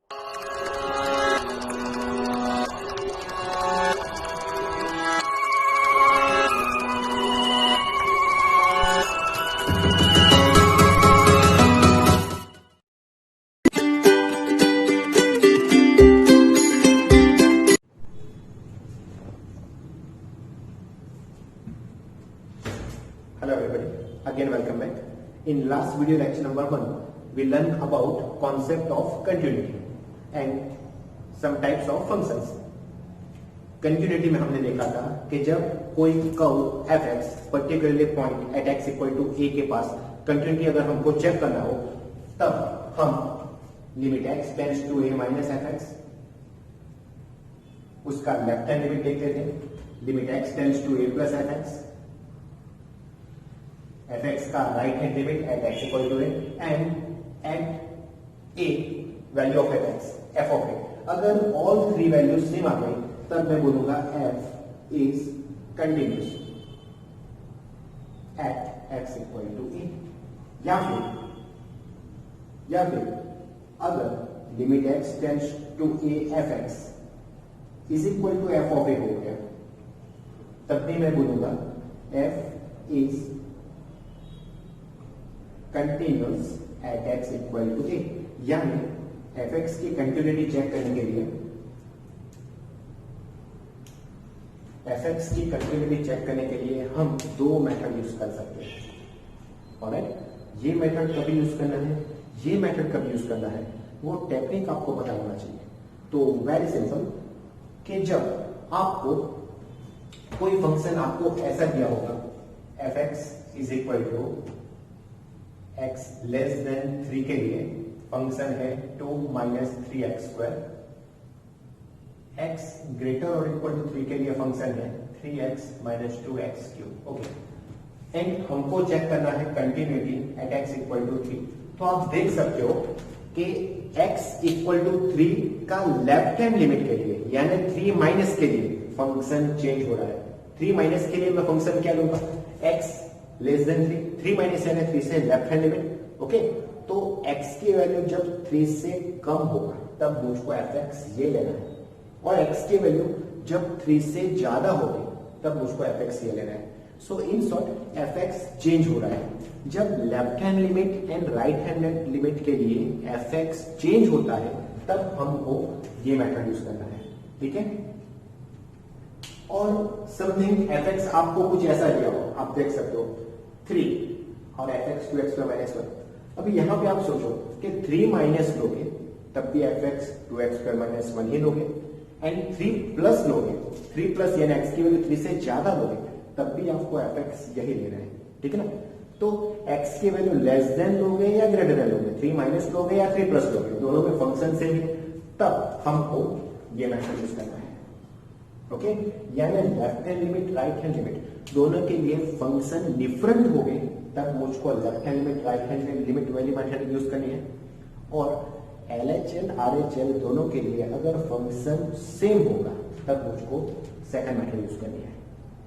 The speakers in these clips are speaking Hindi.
Hello everybody, again welcome back. In last video lecture number 1, we learned about concept of continuity and some types of functions. Continuity में हमने देखा था कि जब कोई curve fx particularly point at x equal to a के पास कंटिन्यूटी अगर हमको चेक करना हो तब हम limit x tends to a minus fx उसका लेफ्ट हैंड लिमिट देखते थे, limit x tends to a plus fx fx का right hand limit at x equal to a and at a value of fx f of a. अगर ऑल थ्री वैल्यूज सेम आ गई तब मैं बोलूंगा f is continuous at x equal to a. या फिर अगर limit x tends to a fx is equal to f of a हो गया तब भी मैं बोलूंगा f is continuous at x equal to a. यानी fx की कंटिन्यूटी चेक करने के लिए हम दो मेथड यूज कर सकते हैं. ऑलराइट, ये मेथड कभी यूज करना है, ये मेथड कभी यूज करना है, वो टेक्निक आपको पता होना चाहिए. तो वेरी सिंपल कि जब आपको कोई फंक्शन आपको ऐसा दिया होगा fx is equal to x less than 3 के लिए फंक्शन है 2 minus 3x square, x greater और इक्वल टू 3 के लिए फंक्शन है 3x minus 2x cube. Okay, and हमको चेक करना है continuity at x equal to 3. तो आप देख सकते हो कि x इक्वल टू 3 का लेफ्ट हैंड लिमिट के लिए यानी 3 माइनस के लिए फंक्शन चेंज हो रहा है. 3 माइनस के लिए मैं फंक्शन क्या लूंगा, x लेस देन 3 माइनस यानी 3 से लेफ्ट हैंड लिमिट. ओके, तो x की वैल्यू जब 3 से कम होगा तब मुझको fx ये लेना है, और x की वैल्यू जब 3 से ज्यादा होगी तब मुझको fx ये लेना है. सो इन शॉर्ट fx चेंज हो रहा है. जब left hand limit and right hand limit के लिए fx चेंज होता है तब हमको ये मेथड यूज करना है. ठीक है, और समथिंग fx आपको कुछ ऐसा दिया हो, आप देख सकते हो 3 और fx 2x स्क्वायर माइनस 1. अभी यहां पे आप सोचो कि 3 माइनस लोगे तब भी fx 2x स्क्वायर माइनस 1 ही लोगे, एंड 3 प्लस लोगे, 3 प्लस यानी x की वैल्यू 3 से ज्यादा लोगे तब भी आपको fx यही लेना है. ठीक है ना, तो x की वैल्यू लेस देन लोगे या ग्रेटर देन लोगे, 3 माइनस लोगे या 3 प्लस लोगे, दोनों में फंक्शन सेम है, तब हमको ये मेथड यूज करना है. ओके, यानी left hand limit right hand limit दोनों के लिए फंक्शन डिफरेंट हो गए तब मुझको left hand limit right hand limit वाली मेथड यूज करनी है. और LHL RHL दोनों के लिए अगर फंक्शन सेम होगा तब मुझको सेकंड मेथड यूज करनी है.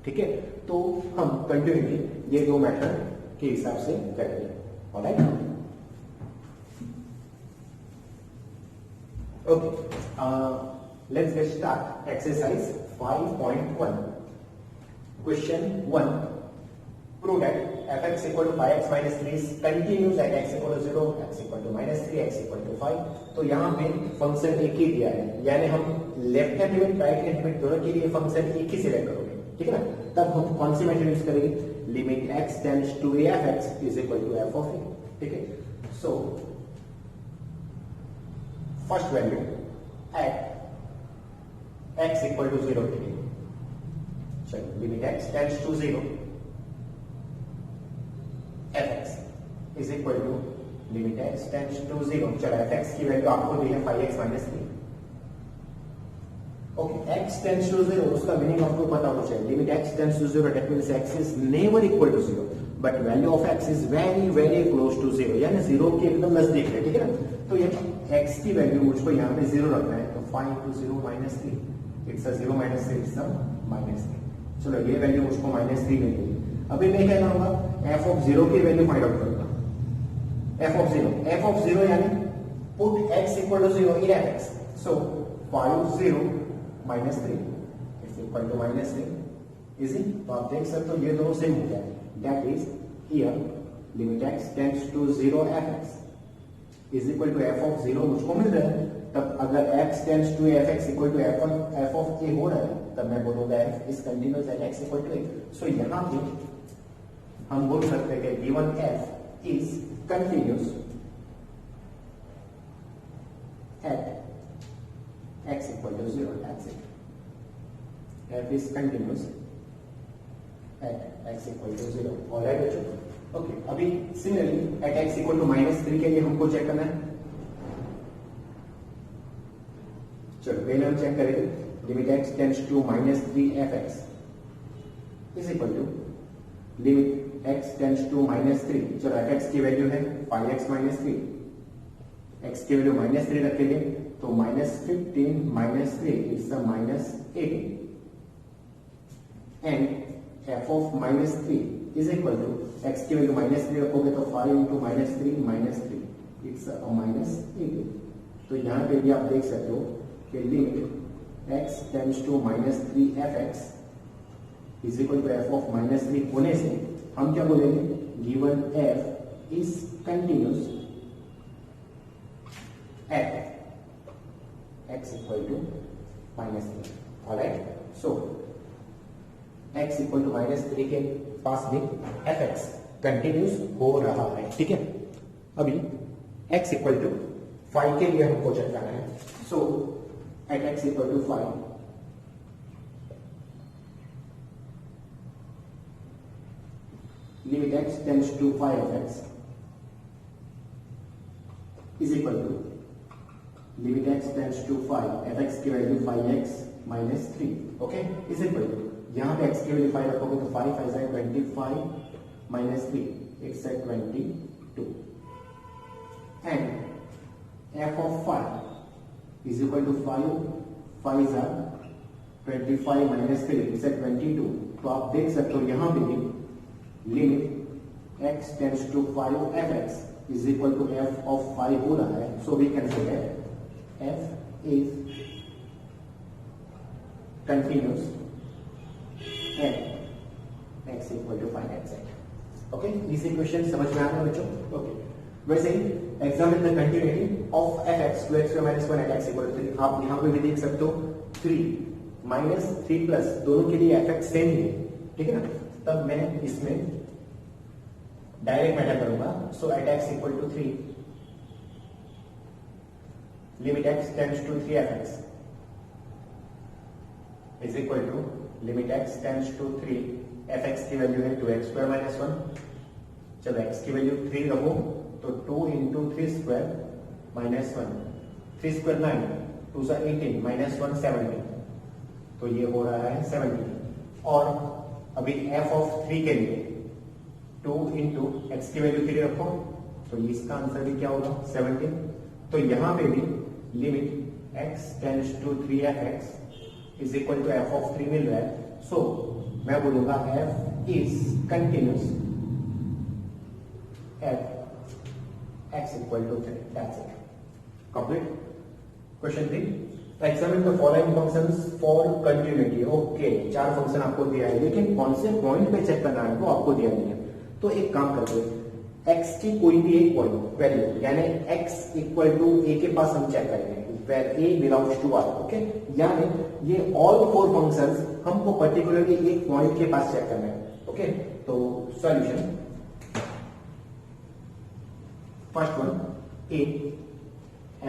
ठीक है, तो हम कंटिन्यूटी ये दो मेथड के हिसाब से करेंगे. Alright, okay, let's get start. Exercise 5.1. Question 1. Prove that fx equal to 5x minus 3 is continuous at x equal to 0, x equal to minus 3, x equal to 5. तो यहाँ पे फंक्शन एक ही दिया है, यानी हम left hand limit right hand limit दोनों के लिए फंक्शन एक ही सिलेक्ट करोगे. ठीक है ना, तब हम कौन सी मेथड यूज करेंगे, limit x tends to a of x is equal to f of a. ठीक है, so first value at x equal to 0 के लिए, चलो limit x tends to 0 fx is equal to limit x tends to 0. चलो fx की वैल्यू आपको दी है 5x minus 3. Okay, x tends to 0 उसका मीनिंग आपको पता होना चाहिए. Limit x tends to 0 that means x is never equal to 0 but value of x is very very close to 0, यानी 0 के एकदम नजदीक है. ठीक है ना, तो ये x की वैल्यू मुझको यहाँ पे 0 रखना है, तो 5 into 0 minus 3, it's a 0 minus 3, it's a minus 3. चलो ये वैल्यू मुझको -3 मिल गई. अभी मैं क्या करूंगा, f ऑफ 0 की वैल्यू फाइंड आउट करूंगा. f ऑफ 0 यानी put x equal to 0 in fx. So 5 0 minus 3 is equal to minus 3. Easy. तो आप देख सकते हो ये दोनों सेम हो गया. That is here limit x tends to 0 fx is equal to f of 0 मुझको मिल रहा है. तब अगर x tends to fx equal to f of a हो रहा है तब मैं बोलूंगा f is continuous at x equal to a. So यहाँ पे हम बोल सकते हैं कि given f is continuous at x equal to 0. That's it. F is continuous at x equal to 0. Alright बच्चों. Okay. अभी similarly at x equal to -3 के लिए हमको चेक करना है. चलो पहले हम चेक करेंगे. Limit x tends to -3 fx is equal to limit x tends to -3. चलो fx की वैल्यू है 5x -3. x की वैल्यू -3 रखेंगे तो -15 -3 it's -18 and f of -3 is equal to x की वैल्यू -3 रखोगे तो 5 into -3 इट्स -18. तो यहाँ पे भी आप देख सकते हो कि limit x tends to -3 fx is equal to f of -3 होने से हम क्या बोलेंगे given f is continuous at x equal to -3. Alright. So x equal to -3 के पास भी fx कंटिन्यूस हो रहा है. ठीक है. अभी x equal to 5 के लिए हमको चेक करना है. So at x equal to 5 limit x tends to 5 of x is equal to limit x tends to 5 fx की value 5x minus 3. Okay is equal to यहाँ पे x की वैल्यू 5 रखोगे तो 5 5 है 25 minus 3 it's at 22 and f of 5 is equal to 5 5 are 25 minus 3 it's at 22. तो आप देख सकते हो यहाँ पे भी limit x tends to 5 fx is equal to f of 5 हो रहा है. So we can say that f is continuous at x equal to 5 etc. Okay, इस इक्वेशन समझ में आ रहा है बच्चों. ओके वैसे he examine the continuity of fx to x minus 1 at x equal to 3. आप यहाँ पे भी देख सकते हो 3 minus 3 plus दोनों के लिए fx सेम ही है. ठीक है ना. तब मैं इसमें डायरेक्ट मैटर करूंगा. सो at x equal to 3 limit x tends to 3 fx is equal to limit x tends to 3 fx की वैल्यू है 2x square minus 1. चलो x की वैल्यू 3 रखो तो 2 into 3 square minus 1 3 square 9 2 सा 18 minus 1 17. तो ये हो रहा है 17. और अभी f of 3 के लिए 2 into x की वैल्यू 3 रखो तो इसका आंसर भी क्या होगा 17. तो यहाँ पे भी limit x tends to 3 fx is equal to f of 3 मिल रहा है. सो मैं बोलूंगा f is continuous at x equal to 3. That's it. Complete. Question 3. Examine the following functions for continuity. Okay, 4 function आपको दिया है लेकिन कौन से पॉइंट पे चेक करना है वो आपको दिया नहीं है. तो एक काम करते हैं x की कोई भी एक पॉइंट वैल्यू यानी x इक्वल टू a के पास हम चेक करेंगे where a belongs to r. Okay यानी ये ऑल 4 फंक्शंस हमको पर्टिकुलरली एक पॉइंट के पास चेक करना है. ओके तो solution first one a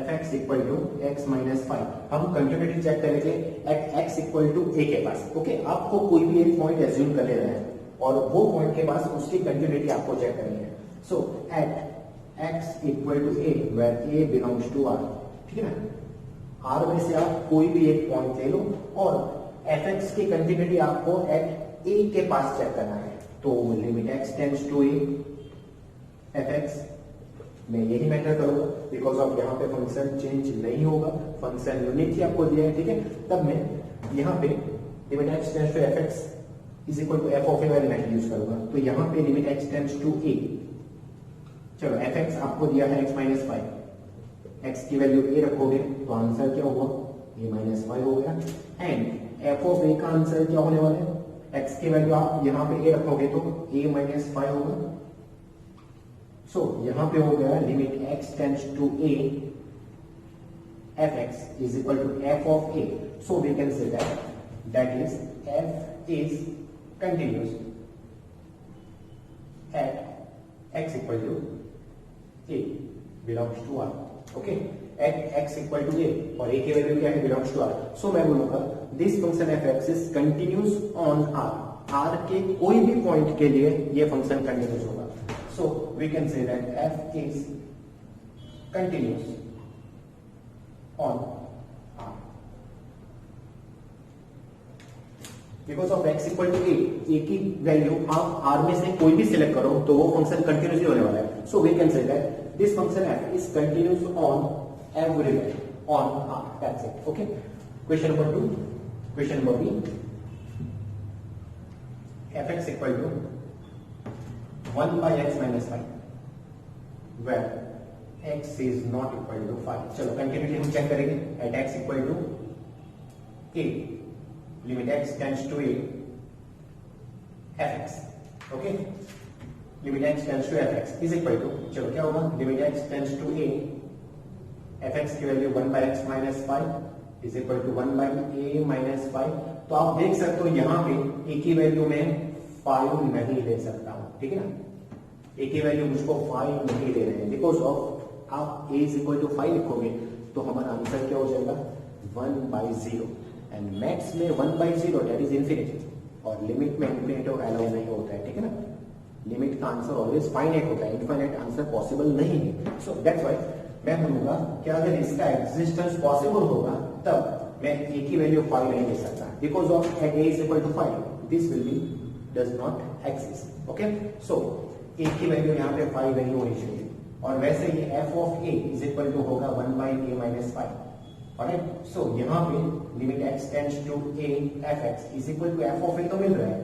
fx equal to x minus 5. हम कंटिन्यूटी चेक करेंगे at x equal to a के पास. ओके आपको कोई भी एक पॉइंट एज्यूम कर लेना है और वो पॉइंट के पास उसकी कंटिन्यूटी आपको चेक करनी है. So at x equal to a where a belongs to r. ठीक है ना. r में से आप कोई भी एक पॉइंट ले लो और fx की कंटिन्यूटी आपको एट a के पास चेक करना है. तो limit x tends to a fx मैं यही मैटर करूंगा बिकॉज ऑफ यहाँ पे फंक्शन चेंज नहीं होगा. फंक्शन यूनिक ही आपको दिया है. ठीक है. तब मैं यहाँ पे limit x tends to fx is equal to f of a वाली मेथड यूज करूंगा. तो यहाँ पे limit x tends to a. चलो fx आपको दिया है x माइनस 5 x की वैल्यू a रखोगे तो आंसर क्या हुआ, a माइनस फाइव हो गया। एंड f ऑफ a का आंसर क्या होने वाला है, x की वैल्यू आप यहाँ पे a रखोगे तो a माइनस फाइव होगा। सो यहाँ पे हो गया limit x tends to a fx is equal to f of a. So we can say that is f is continuous at x equal to a belongs to r. Okay, at x equal to a और a की वैल्यू क्या है, belongs to r. So मैं बोलूंगा this function fx is continuous on r. r के कोई भी पॉइंट के लिए ये फंक्शन कंटिन्यूस होगा. So we can say that f is continuous on r because of x equal to a की वैल्यू आप r में से कोई भी सिलेक्ट करो तो वो फंक्शन कंटिन्यूसली होने वाला है. So we can say that this function f is continuous on everywhere on r. That's it. Okay. Question number 2. Question number b. fx equal to 1 by x minus 5 where x is not equal to 5. चलो कंटिन्यूटी हम चेक करेंगे. At x equal to a limit x tends to a fx. Okay, limit x tends to fx is equal to, चलो क्या होगा, limit x tends to a fx की value 1 by x minus 5 is equal to 1 by a minus 5. तो आप देख सकते हो यहाँ पे a की वैल्यू में 5 नहीं ले सकता हूं. ठीक है ना, a की वैल्यू मुझको 5 नहीं ले रहे हैं बिकॉज ऑफ आप a इज इक्वल टू 5 लिखोगे तो हमारा आंसर क्या हो जाएगा 1 by 0 एंड मैक्स में 1 by 0 दैट इज इंफिनिटी और लिमिट में इंफिनिटी अलाउ नहीं होता है. ठीक है ना, लिमिट का आंसर ऑलवेज फाइनाइट होता है, इनफाइनाइट आंसर पॉसिबल नहीं है. सो दैट्स व्हाई मैं बोलूंगा कि अगर इसका एग्जिस्टेंस पॉसिबल होगा तब मैं a की वैल्यू 5 नहीं ले सकता because of at a is equal to 5 this will be does not exist. Okay, so a की वैल्यू यहाँ पे 5 नहीं होनी चाहिए और वैसे ही f of a is equal to होगा 1 by a minus 5. Alright, so यहाँ पे limit x tends to a fx is equal to f of a तो मिल रहा है.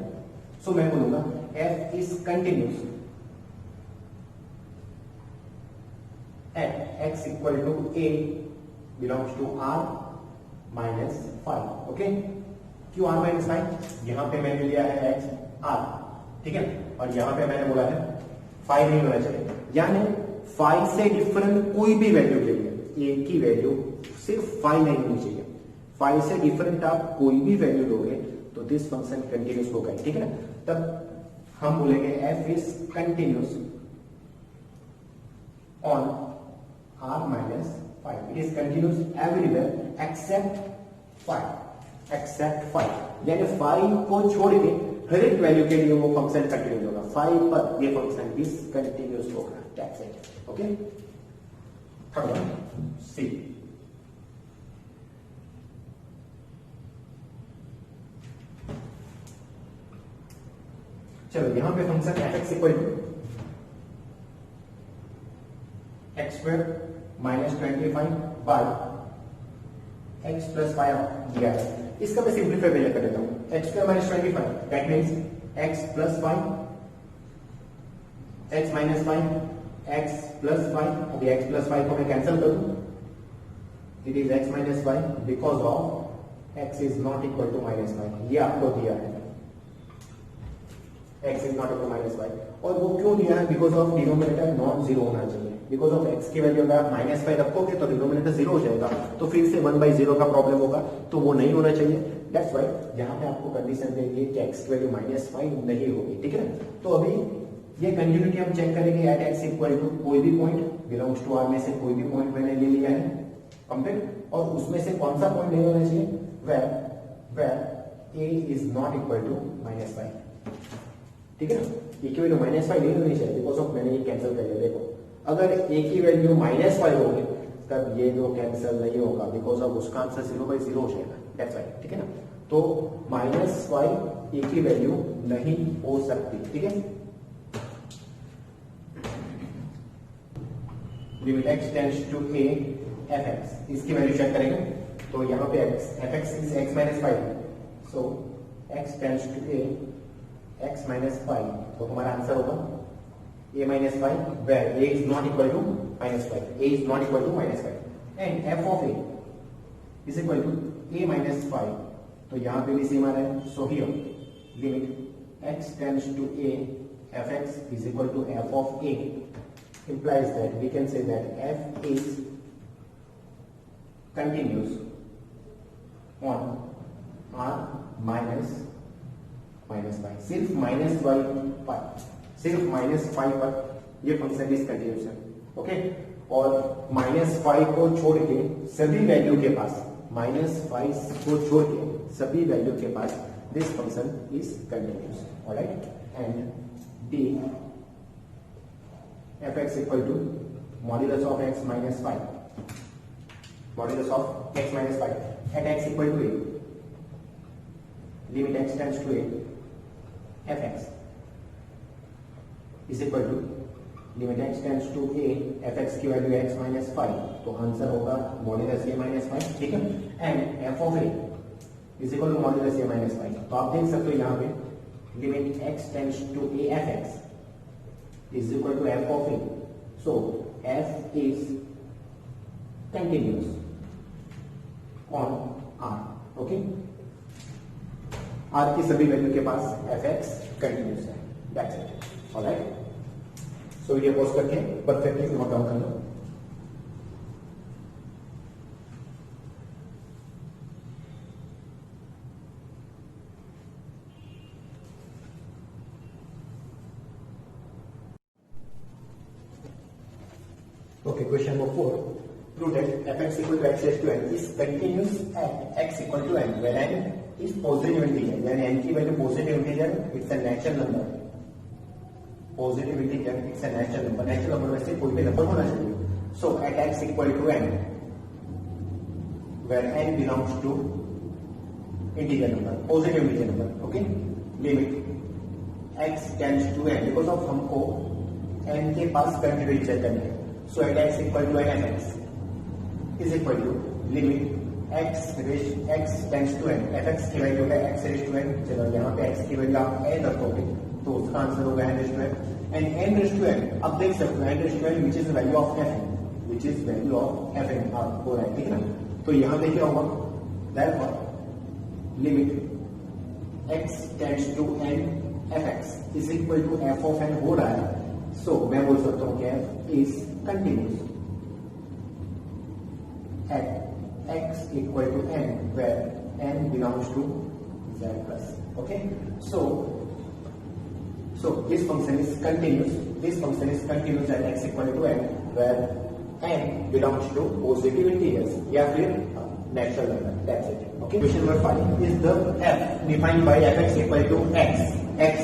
सो मैं बोलूंगा f is continuous at x equal to a belongs to r minus 5. Okay, क्यों r माइनस 5? यहाँ पे मैंने लिया है x r. ठीक है, और यहाँ पे मैंने बोला है 5 नहीं होना चाहिए, यानी 5 से डिफरेंट कोई भी वैल्यू के लिए a की वैल्यू सिर्फ 5 नहीं होनी चाहिए. 5 से डिफरेंट आप कोई भी वैल्यू लोगे तो दिस फंक्शन कंटिन्यूस होगा. ठीक है ना, तब हम बोलेंगे f is continuous on r minus 5. It is continuous everywhere except 5. Except 5 यानी 5 को छोड़ के हर एक वैल्यू के लिए वो फंक्शन कंटिन्यूस होगा. 5 पर ये फंक्शन डिसकंटिन्यूस होगा. That's it. Okay, third one c. चलो यहाँ पे function fx equal to x square minus 25 by x plus 5 दिया है. इसका मैं सिंप्लीफाई पहले कर देता हूं. X square minus 25 that means x plus 5 x minus 5 x plus 5. अभी एक्स प्लस 5 को मैं कैंसिल कर दूं. It is x minus 5 because of x is not equal to minus 5. ये आपको दिया है x is not equal minus 5 और वो क्यों दिया है because of denominator non zero होना चाहिए. बिकॉज ऑफ x की वैल्यू अगर आप माइनस 5 रखोगे तो डिनोमिनेटर जीरो हो जाएगा तो फिर से 1 by 0 का प्रॉब्लम होगा तो वो नहीं होना चाहिए. दैट्स व्हाई यहाँ पे आपको कंडीशन देंगे कि x की वैल्यू माइनस 5 नहीं होगी. ठीक है ना, तो अभी ये कंटिन्यूटी हम चेक करेंगे एट x इक्वल टू कोई भी पॉइंट बिलोंग्स टू r में से कोई भी पॉइंट मैंने ले लिया है कंप्लीट और उसमें से कौन सा पॉइंट ले लेना चाहिए where a is not equal to minus 5. ठीक है ना, a की वैल्यू माइनस 5 नहीं होनी चाहिए बिकॉज ऑफ मैंने ये कैंसिल कर लिया. देखो अगर a की वैल्यू माइनस 5 होगी तब ये जो कैंसिल नहीं होगा बिकॉज ऑफ उसका आंसर 0 by 0 हो जाएगा. That's right. ठीक है ना, तो माइनस 5 a की वैल्यू नहीं हो सकती. ठीक है, limit x tends to a fx इसकी वैल्यू चेक करेंगे तो यहाँ पे fx is x minus 5. So x tends to a x minus 5 तो हमारा आंसर होगा a minus 5 where a is not equal to minus 5. a is not equal to minus 5. And f of a is equal to a minus 5, तो यहां पे भी सेम आ रहा है. सो here limit x tends to a fx is equal to f of a implies that we can say that f is continuous on r minus y. सिर्फ माइनस फाइव पर ये फंक्शन इज कंटिन्यूस है. ओके, और -5 को छोड़ के सभी वैल्यू के पास, -5 को छोड़ के सभी वैल्यू के पास this function is continuous. Alright, and d fx equal to modulus of x minus 5, modulus of x minus 5 at x equal to a, limit x tends to a fx is equal to limit x tends to a fx की वैल्यू x माइनस 5, तो आंसर होगा मॉड्यूलस a माइनस 5. ठीक है, and f of a is equal to modulus a minus 5. तो आप देख सकते हो यहाँ पे limit x tends to a fx is equal to f of a. So f is continuous on r. Okay, r की सभी वैल्यू के पास fx कंटिन्यूस है. That's it. Alright, so video pause करके परफेक्टली नोट डाउन कर लो. Okay, question number 4. Prove that fx equal to x raised to n is continuous at x equal to n when n is positive integer. When n की value positive integer, it's a natural number. Positive integer, it's a natural number. Natural number में से कोई भी नंबर होना चाहिए. So at x equal to n, where n belongs to integer number, positive integer number. Okay, limit x tends to n because of हमको n के पास कंटिन्यूटी चेक करना है. So at x equal to n fx is equal to limit x tends to n. fx की वैल्यू है x raised to n. चलो यहाँ पे x की वैल्यू आप n रखोगे तो उसका आंसर होगा n raised to n. And n raised to n अब देख सकते हो n raised to n which is the value of fn, which is value of fn आपको है. ठीक है ना, तो यहाँ पे क्या होगा, therefore limit x tends to n fx is equal to f of n हो रहा है. So मैं बोल सकता हूँ कि f is continuous at x equal to n where n belongs to z plus. Okay, so this function is continuous. This function is continuous at x equal to n where n belongs to positive integers या फिर natural number. That's it. Okay. Question number 5 is the f defined by fx equal to x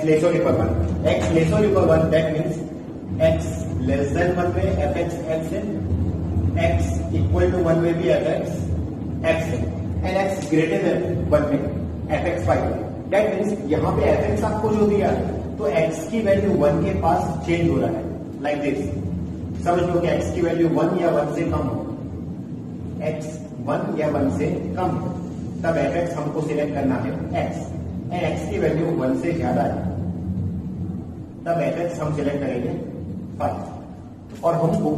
less or equal 1. X less or equal 1, that means x less than 1 में fx x है, x इक्वल टू 1 में भी fx x है, एंड x ग्रेटर देन 1 में fx 5 है. दैट मींस यहाँ पे fx आपको जो दिया है तो x की वैल्यू 1 के पास चेंज हो रहा है. लाइक दिस, समझ लो कि x की वैल्यू 1 या 1 से कम हो, x 1 या 1 से कम हो, तब fx हमको सिलेक्ट करना है x, एंड x की वैल्यू 1 से ज्यादा है तब fx हम सिलेक्ट करेंगे 5. और हमको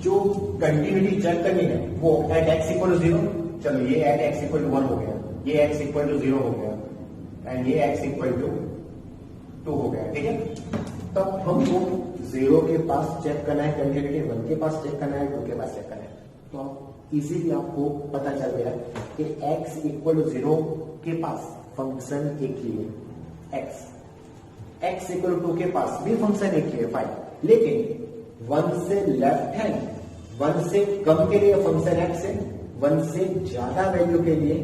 जो कंटिन्यूटी चेक करनी है वो एट x इक्वल टू 0. चलो ये एट x इक्वल टू 1 हो गया, ये x इक्वल टू 0 हो गया, एंड ये x इक्वल टू 2 हो गया. ठीक है, तब हमको 0 के पास चेक करना है कंटिन्यूटी, 1 के पास चेक करना है, 2 के पास चेक करना है. तो इजीली आपको पता चल गया कि x इक्वल टू 0 के पास फंक्शन एक ही है x इक्वल टू 2 के पास भी फंक्शन एक ही है 5. लेकिन 1 से लेफ्ट हैंड, 1 से कम के लिए फंक्शन x है, 1 से ज्यादा वैल्यू के लिए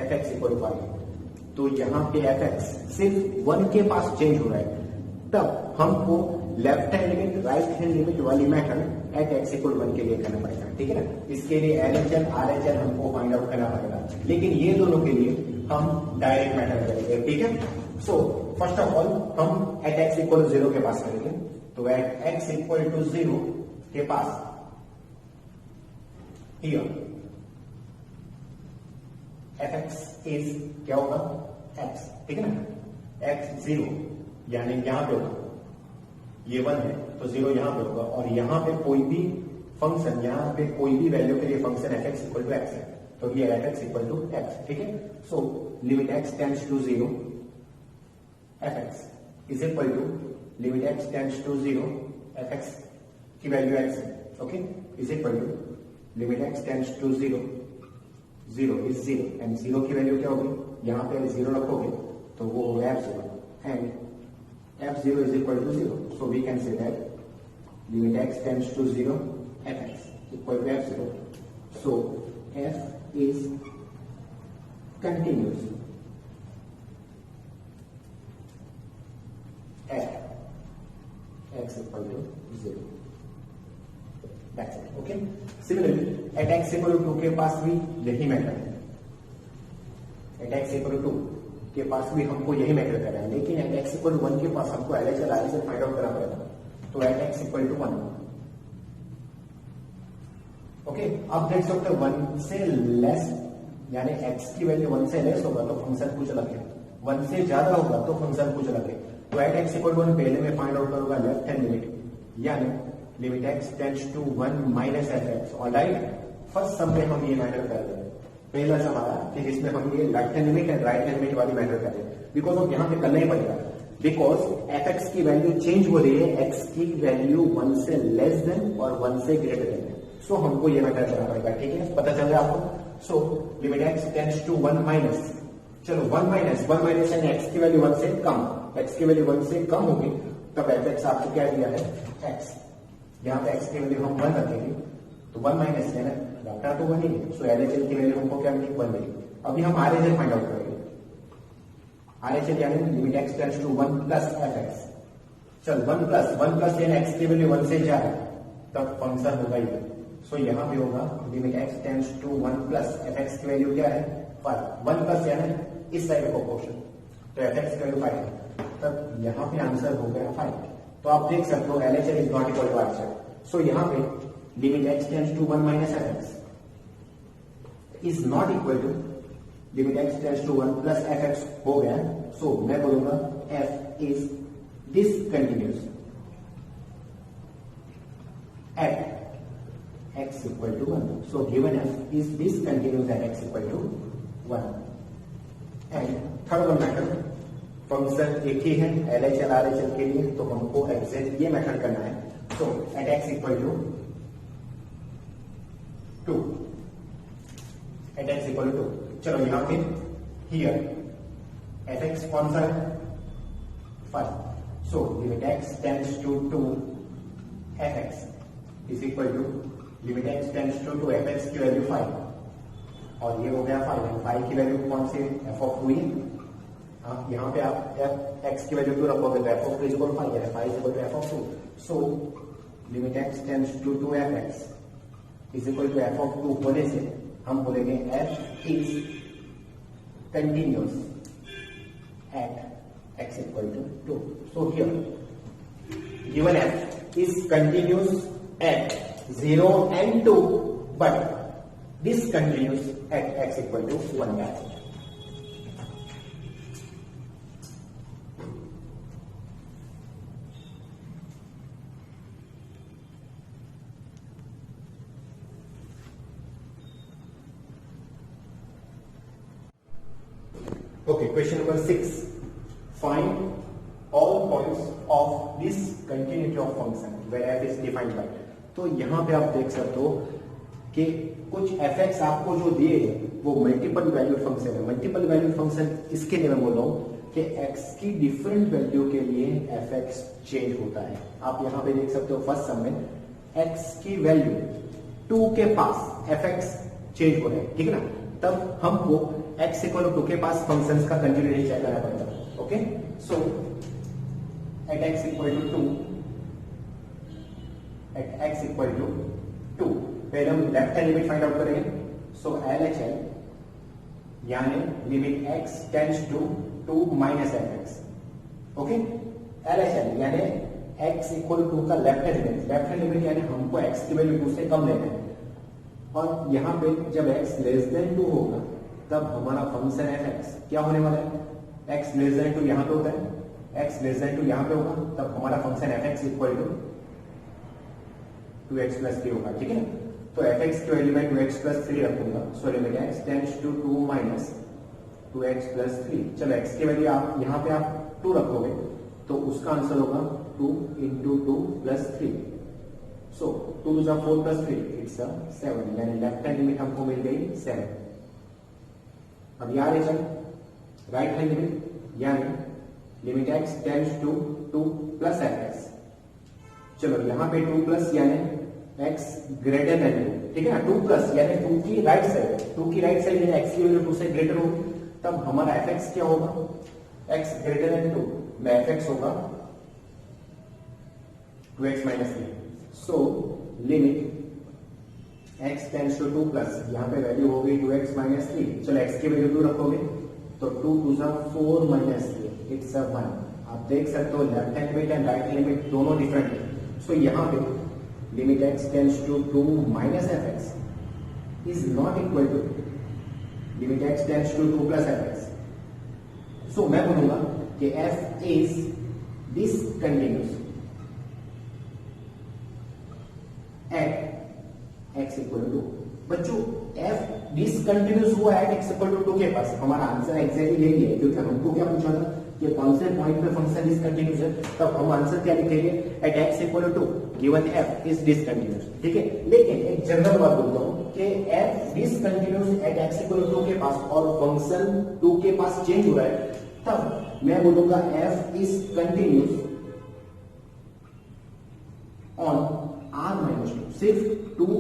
fx इक्वल टू 5. तो यहाँ पे fx सिर्फ 1 के पास चेंज हो रहा है, तब हमको left hand limit right hand limit वाली मेथड एट x इक्वल 1 के लिए करना पड़ेगा. ठीक है ना, इसके लिए LHS RHS हमको फाइंड आउट करना पड़ेगा, लेकिन ये दोनों के लिए हम डायरेक्ट मेथड करेंगे. ठीक है, सो फर्स्ट ऑफ ऑल हम एट x इक्वल 0 के पास करेंगे. तो एट x इक्वल टू 0 के पास हियर fx इज क्या होगा x. ठीक है ना, x 0 यानी यहां पे होगा, ये 1 है तो 0 यहां पे होगा, और यहां पे कोई भी फंक्शन यहाँ पे कोई भी वैल्यू के लिए function f x equal to x है, तो ये f x equal to x, ठीक है। So limit x tends to 0 f x is equal to limit x tends to 0 f x की वैल्यू एक्स है, okay, is equal to limit x tends to 0 0 is 0 and 0 की वैल्यू क्या होगी, यहाँ पे 0 रखोगे तो वो होगा f0 and f0 is equal to 0. So we can say that limit x tends to 0 fx equal to f0. So f is continuous at x equal to 0. That's it. Okay. Similarly, at x equal to 2 के पास भी यही मेथड है. At x equal to 2 के पास भी हमको यही मेथड करना है, लेकिन एट एक्स इक्वल टू 1 के पास हमको एलएचएल आरएचएल फाइंड आउट करना पड़ेगा. तो at x equal to 1, okay, आप देख सकते हो 1 से लेस यानी एक्स की वैल्यू 1 से लेस होगा तो फंक्शन कुछ अलग है, 1 से ज्यादा होगा तो फंक्शन कुछ अलग है. तो एट एक्स इक्वल टू 1 पहले में फाइंड आउट करूंगा लेफ्ट हैंड लिमिट, यानी limit x tends to 1 minus F x. Alright, first sum में हम ये मेथड कर रहे हैं, पहला सम आया कि जिसमें हम ये left hand limit and right hand limit वाली मेथड कर रहे हैं, बिकॉज ऑफ यहाँ पे करना ही पड़ेगा, बिकॉज एफ एक्स की वैल्यू चेंज हो रही है, एक्स की वैल्यू 1 से लेस देन और 1 से ग्रेटर देन है. सो हमको ये मेथड करना पड़ेगा, ठीक है, पता चल रहा है आपको. So limit x tends to 1 minus, चलो 1 माइनस यानी एक्स की वैल्यू 1 से कम, एक्स की वैल्यू 1 से कम होगी तब एफ एक्स आपको क्या दिया है एक्स, यहाँ पे एक्स की वैल्यू हम 1 रखेंगे तो 1 माइनस है ना, डाटा तो 1 ही है. सो एलएचएल की वैल्यू हमको क्या मिली 1 मिली. अभी हम आरएचएल फाइंड आउट करेंगे. आरएचएल यानी limit x tends to 1 plus f x. चल 1 प्लस यानी एक्स की वैल्यू 1 से ज्यादा तब फंक्शन होगा ये. सो यहाँ पे होगा limit x tends to 1 plus f x की वैल्यू क्या है 5. 1 प्लस यानी इस साइड को पोर्शन, तो एफ एक्स की वैल्यू 5 है, तब यहाँ पे आंसर हो गया 5. तो आप देख सकते हो LHL is not equal to RHL. So यहाँ पे limit x tends to 1 minus F x is not equal to limit x tends to 1 plus fx हो गया. सो मैं बोलूंगा f is discontinuous at x equal to 1. So given f is discontinuous at x equal to 1. And third one method, function एक ही है LHL RHL के लिए, तो हमको एग्जैक्ट ये मेथड करना है. So at x equal to 2, at x equal to, चलो यहाँ पे हियर एफ एक्स कौन सा है 5. So limit x tends to 2 f x is equal to limit x tends to 2 f x की वैल्यू 5 और ये हो गया 5 एंड 5 की वैल्यू कौन सी एफ ऑफ 2 है. यहाँ पे आप एफ एक्स की वैल्यू 2 रखोगे तो f of 2 is equal to 5 है, 5 is equal to f of 2. So limit x tends to 2 f x is equal to f of 2 होने से हम बोलेंगे f is continuous at x equal to 2. So here given f is continuous at 0 and 2 but discontinuous at x equal to 1 dash. Okay, question number 6. Find all points of discontinuity of function where f is defined by. तो यहाँ पे आप देख सकते हो कि कुछ fx आपको जो दिए वो मल्टीपल वैल्यूड फंक्शन है. मल्टीपल वैल्यूड फंक्शन इसके लिए मैं बोल रहा हूँ कि x की डिफरेंट वैल्यू के लिए fx चेंज होता है. आप यहाँ पे देख सकते हो फर्स्ट सम में x की वैल्यू 2 के पास fx चेंज हो रहा है, ठीक है ना, तब हमको x इक्वल टू 2 के पास फंक्शंस का कंटिन्यूटी चेक करना पड़ेगा. Okay, so at x equal to 2, at x equal to 2 पहले हम left hand limit find out करेंगे. सो LHL यानी limit x tends to 2 minus fx. Okay, LHL यानी x इक्वल टू 2 का लेफ्ट हैंड लिमिट यानी हमको x की वैल्यू 2 से कम लेना है. और यहाँ पे जब x लेस देन 2 होगा तब हमारा फंक्शन fx क्या होने वाला है, x लेस देन 2 यहाँ पे होता है, x लेस देन 2 यहाँ पे होगा, तब हमारा function fx equal to 2x plus 3 होगा, ठीक है ना। तो fx की वैल्यू में 2x प्लस 3 रखूंगा, so limit x tends to 2 minus 2x plus 3। चलो x की वैल्यू आप यहाँ पे आप 2 रखोगे तो उसका आंसर होगा 2 into 2 plus 3। So 2 two 4 plus 3 it's 7, यानी लेफ्ट हैंड लिमिट हमको मिल गई 7। अब यहाँ चल राइट हैंड लिमिट, यानी limit x tends to 2 plus fx। चलो यहाँ पे 2 प्लस यानी x ग्रेटर देन 2, ठीक है ना। 2 प्लस यानी 2 की राइट साइड, 2 की राइट साइड यानी x की वैल्यू 2 से ग्रेटर होगी, तब हमारा fx क्या होगा, x ग्रेटर देन 2 में fx होगा 2x minus 3। So limit x tends to 2 plus, यहाँ पे वैल्यू हो गई 2x माइनस 3। चलो x की वैल्यू 2 रखोगे तो 2 टू 4 माइनस 3 इट्स 1। आप देख सकते हो left hand limit and right hand limit दोनों डिफरेंट है। सो यहाँ पे limit x tends to 2 minus fx is not equal to limit x tends to 2 plus fx। So मैं बोलूंगा कि f is discontinuous at x equal to, बच्चों f डिसकंटिन्यूअस हुआ एट x इक्वल टू 2 के पास। हमारा आंसर एग्जैक्टली यही है, क्योंकि हमको क्या पूछा था कि कौन से पॉइंट पे फंक्शन डिसकंटिन्यूअस है, तब हम आंसर क्या लिखेंगे, at x equal to 2 given f is discontinuous, ठीक है। लेकिन एक जनरल बात बोलता हूं कि f discontinuous at x equal to 2 के पास और फंक्शन 2 के पास चेंज हो रहा है, तब मैं बोलूंगा f is continuous on r minus 2।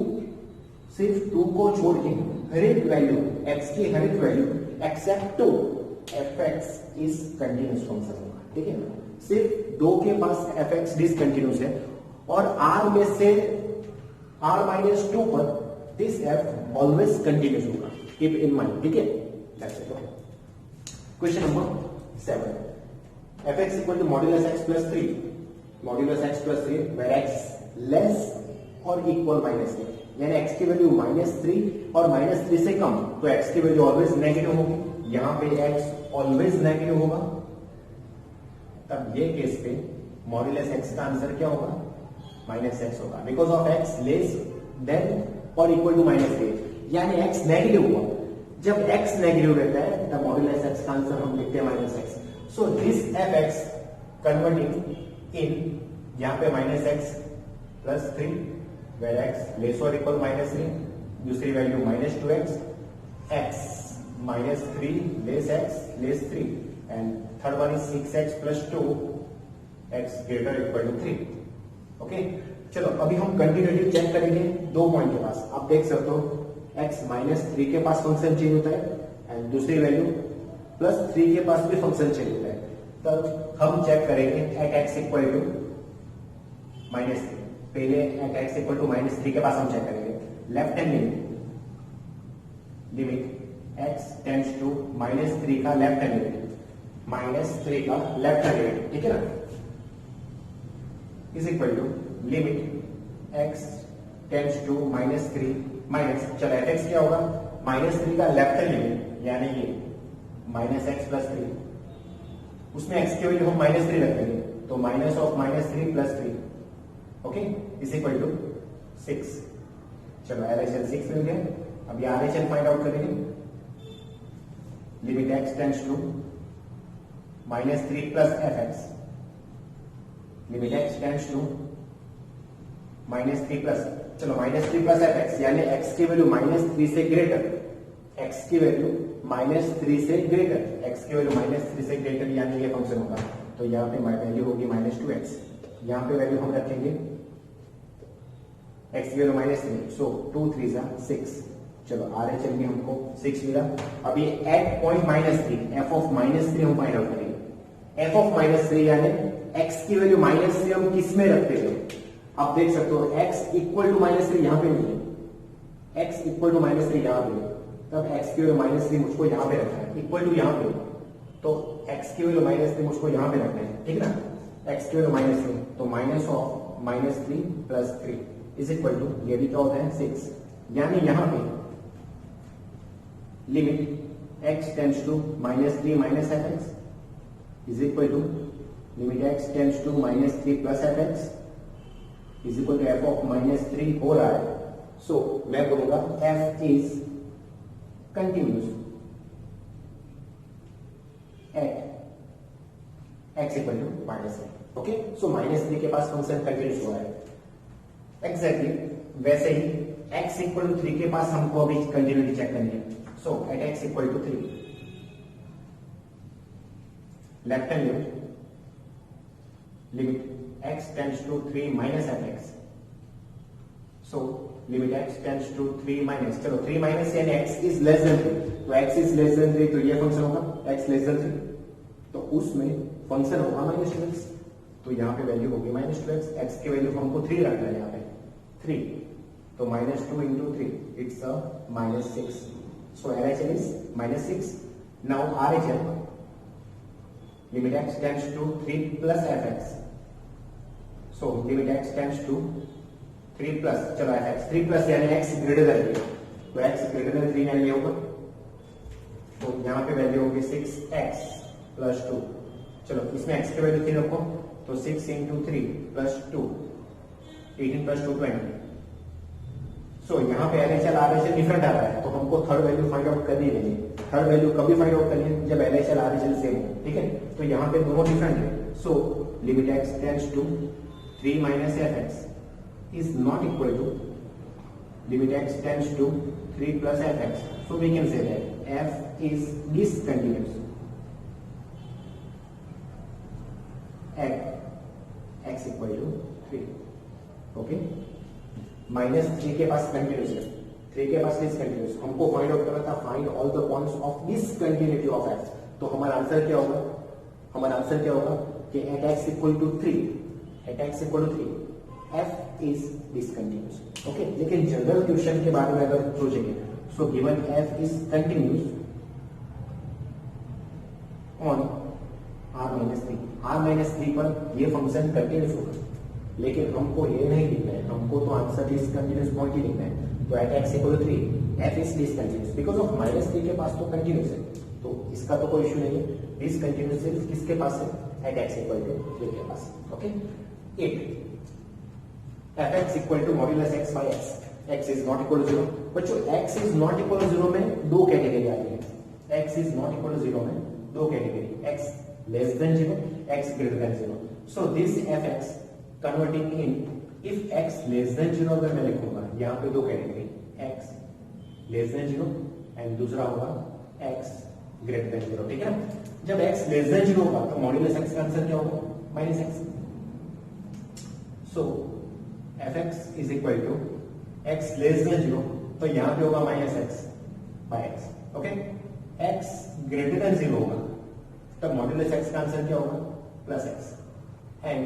सिर्फ 2 को छोड़ के हर एक वैल्यू x की हर एक value except 2 fx is continuous function होगा, ठीक है। सिर्फ 2 के पास fx डिसकंटिन्यूअस है और r में से r माइनस 2 पर दिस f ऑलवेज कंटिन्यूअस होगा, कीप इन माइंड, ठीक है। That's it. Question number 7, fx equal to modulus x plus 3, modulus x plus 3 where x less और इक्वल माइनस 3, यानी x की वैल्यू -3 और -3 से कम, तो x की वैल्यू ऑलवेज नेगेटिव होगी। यहां पे x ऑलवेज नेगेटिव होगा, तब ये केस पे मॉड्यूलस x का आंसर क्या होगा, -x होगा, because of x less then और इक्वल टू -3, यानी x नेगेटिव हुआ। जब x नेगेटिव रहता है तब मॉड्यूलस x का आंसर हम लिखते हैं -x। So this fx converting in, यहां पे -x plus 3 where x less or equal -3, दूसरी वैल्यू -2x, x -3 less x less 3, and third one is 6x plus 2, x greater or equal to 3। Okay, चलो अभी हम कंटिन्यूटी चेक करेंगे 2 पॉइंट के पास। आप देख सकते हो x -3 के पास फंक्शन चेंज होता है एंड दूसरी वैल्यू +3 के पास भी फंक्शन चेंज होता है, तब हम चेक करेंगे एट x इक्वल टू -3। पहले एट x इक्वल टू -3 के पास हम चेक करेंगे left hand limit x tends to -3 का लेफ्ट हैंड लिमिट, -3 का लेफ्ट हैंड लिमिट, ठीक है ना, is equal to limit x tends to -3 minus, चलो fx क्या होगा, -3 का लेफ्ट हैंड लिमिट यानी ये -x प्लस 3, उसमें x की वैल्यू हम -3 रखेंगे, तो minus of -3 plus 3, okay, is equal to 6। चलो LHS 6 मिल गया। अब ये RHS फाइंड आउट करेंगे, limit x tends to -3 plus fx, limit x tends to -3 plus, चलो -3 प्लस fx यानी x की वैल्यू -3 से ग्रेटर, x की वैल्यू -3 से ग्रेटर, x की वैल्यू -3 से ग्रेटर यानी ये फंक्शन होगा, तो यहाँ पे वैल्यू होगी -2x, यहाँ पे वैल्यू हम रखेंगे x की वैल्यू -3, सो 2 3 6, चलो RHS भी हमको 6 मिला। अब ये एट पॉइंट -3 f ऑफ -3 हम फाइंड आउट करेंगे, f ऑफ -3 यानी x की वैल्यू -3 हम किस में रखते हैं, आप देख सकते हो x इक्वल टू -3 यहाँ पे नहीं है, x इक्वल टू -3 यहाँ पे, तब x की वैल्यू -3 मुझको यहाँ पे रखना है, इक्वल टू यहाँ पे, तो x की वैल्यू -3 मुझको यहाँ पे रखना है, ठीक है ना, x की वैल्यू -3, तो minus of -3 plus 3 is equal to, ये भी क्या होता है 6, यानी यहाँ पे limit x tends to -3 minus fx is equal to limit x tends to -3 plus fx, is equal to f of -3 हो रहा है, सो मैं बोलूंगा f is continuous at x equal to -3. Okay, so -3 के पास फंक्शन कंटिन्यूस हो रहा है. एग्जैक्टली वैसे ही x इक्वल टू 3 के पास हमको अभी कंटिन्यूटी चेक करनी है. So at x equal to 3 left hand limit x tends to 3 minus fx. So limit x tends to 3 minus, चलो 3 माइनस यानी x इज लेस देन 3, तो x इज लेस देन 3 तो ये फंक्शन होगा x लेस देन 3, तो उसमें फंक्शन होगा -2x, तो यहाँ पे वैल्यू होगी -2x. x की वैल्यू हमको 3 रखना है, यहाँ पे 3, तो -2 into 3 it's a -6. So LHL is -6. Now RHL limit x tends to 3 plus fx. So limit x tends to 3 plus, चलो fx 3 plus यानी x ग्रेटर देन 3, तो x ग्रेटर देन 3 यानी ये होगा, तो यहाँ पे वैल्यू होगी 6x plus 2. चलो इसमें x की वैल्यू 3 रखो, तो 6 into 3 plus 2 18 plus 2 20. सो यहाँ पे LHL RHL डिफरेंट आ रहा है, तो हमको थर्ड वैल्यू फाइंड आउट करनी है. थर्ड वैल्यू कभी फाइंड आउट करनी है, जब LHL RHL सेम हो. ठीक है, तो यहाँ पे दोनों डिफरेंट है. So limit x tends to 3 minus fx is not equal to limit x tends to 3 plus fx. So we can say that f is discontinuous at x equal to 3. Okay, -3 के पास कंटिन्यूस है, 3 के पास डिसकंटिन्यूस. हमको फाइंड आउट करना था find all the points of discontinuity of x. तो हमारा आंसर क्या होगा, हमारा आंसर क्या होगा कि at x equal to 3, at x equal to 3 f is discontinuous. Okay, लेकिन जनरल क्वेश्चन के बारे में अगर सोचेंगे, so given f is continuous on r-3 पर ये फंक्शन कंटिन्यूस होगा, लेकिन हमको ये नहीं लिखना है, हमको तो आंसर डिसकंटिन्यूअस पॉइंट ही लिखना है. तो at x equal to 3 f is discontinuous because of -3 के पास तो कंटिन्यूअस है, तो इसका तो कोई इशू नहीं है. डिसकंटिन्यूअस सिर्फ किसके पास है, एट x इक्वल टू 3 के पास. Okay, 8 fx equal to modulus x by x, x is not equal to 0. बच्चों x is not equal to 0 में दो कैटेगरी आ रही है. x is not equal to 0 में दो category, x less than 0, x greater than 0. So this fx converting in, if x less than 0 अगर मैं लिखूंगा, यहाँ पे दो category, x less than 0 and दूसरा होगा x ग्रेटर देन 0. ठीक है ना, जब x लेस देन 0 होगा तो मॉड्यूलस x का आंसर क्या होगा, -x. So fx is equal to x less than 0, तो यहाँ पे होगा -x by x. Okay, x greater than 0 होगा तब मॉड्यूलस x का आंसर क्या होगा, +x. And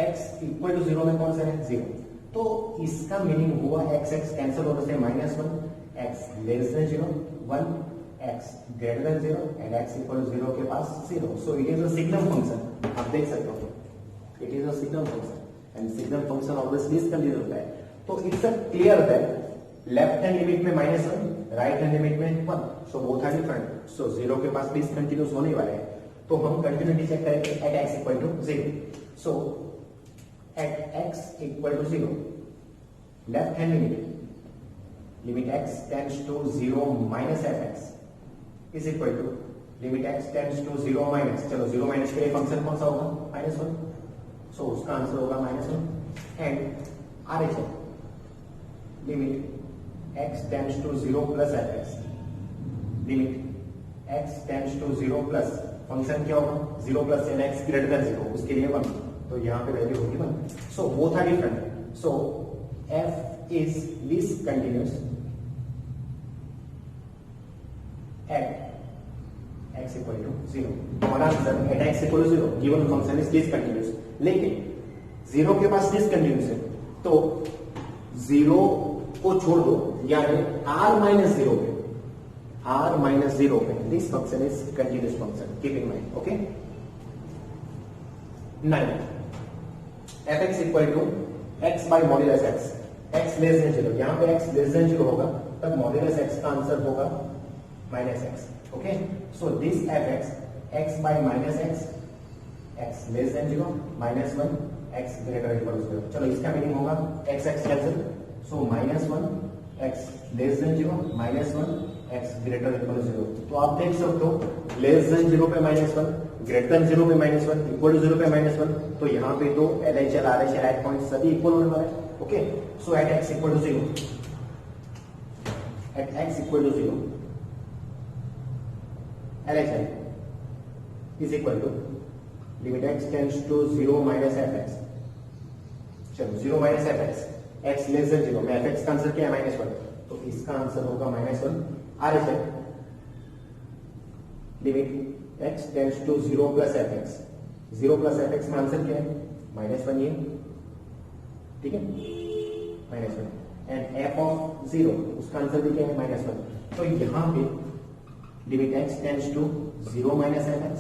x equal to 0 में कौन सा है, 0. तो इसका मीनिंग हुआ x कैंसिल होने से -1, x less than 0 1, x greater than 0 and x equal to 0 के पास 0. So it is a signum function, आप देख सकते हो it is a signum function and signum function obviously discontinuous होता है. तो it's a clear that left hand limit में -1, राइट हैंड लिमिट में 1, so both are different. So 0 के पास डिसकंटिन्यूअस होने वाला है, तो हम कंटिन्यूटी चेक करेंगे at x equal to 0. So at x equal to 0 left hand limit x tends to 0 minus fx is equal to limit x tends to 0 minus, चलो 0 माइनस के लिए फंक्शन कौन सा होगा, -1. सो उसका आंसर होगा -1. And RHL limit x tends to 0 plus fx, limit x tends to 0 plus, function क्या होगा, 0 plus and x greater than 0, उसके लिए 1, तो यहाँ पे वैल्यू होगी 1. So both are different. So f is discontinuous at x equal to 0. हमारा answer at x equal to 0 given function is discontinuous. लेकिन 0 के पास डिसकंटिन्यूअस है, तो 0 को छोड़ दो, यानी r-0 पे, r-0 पे this function is continuous function, keep in mind. Okay, 9 fx equal to x by modulus x, x less than 0, यहाँ पे x लेस देन 0 होगा तब मॉड्यूलस x का आंसर होगा -x. Okay, so this fx x by -x, x less than 0 -1, x greater equal to 0। चलो इसका मीनिंग होगा x x cancel, so -1 x less than 0, -1 x greater equal to 0। तो आप देख सकते हो लेस देन 0 पे -1, ग्रेटर देन 0 पे -1, इक्वल टू 0 पे -1, तो यहाँ पे तो LHL RHL एट पॉइंट सभी इक्वल होने वाला है। Okay, so at x equal to 0, at x equal to 0 LHL is equal to limit x tends to 0 minus fx। चलो 0 minus fx, x less than 0 में fx का आंसर क्या है -1, तो इसका आंसर होगा -1 RHL limit x tends to 0 plus fx। 0 plus fx में आंसर क्या है -1, ये ठीक है -1, एंड f ऑफ 0 उसका आंसर भी क्या है -1। तो यहाँ पे limit x tends to 0 minus fx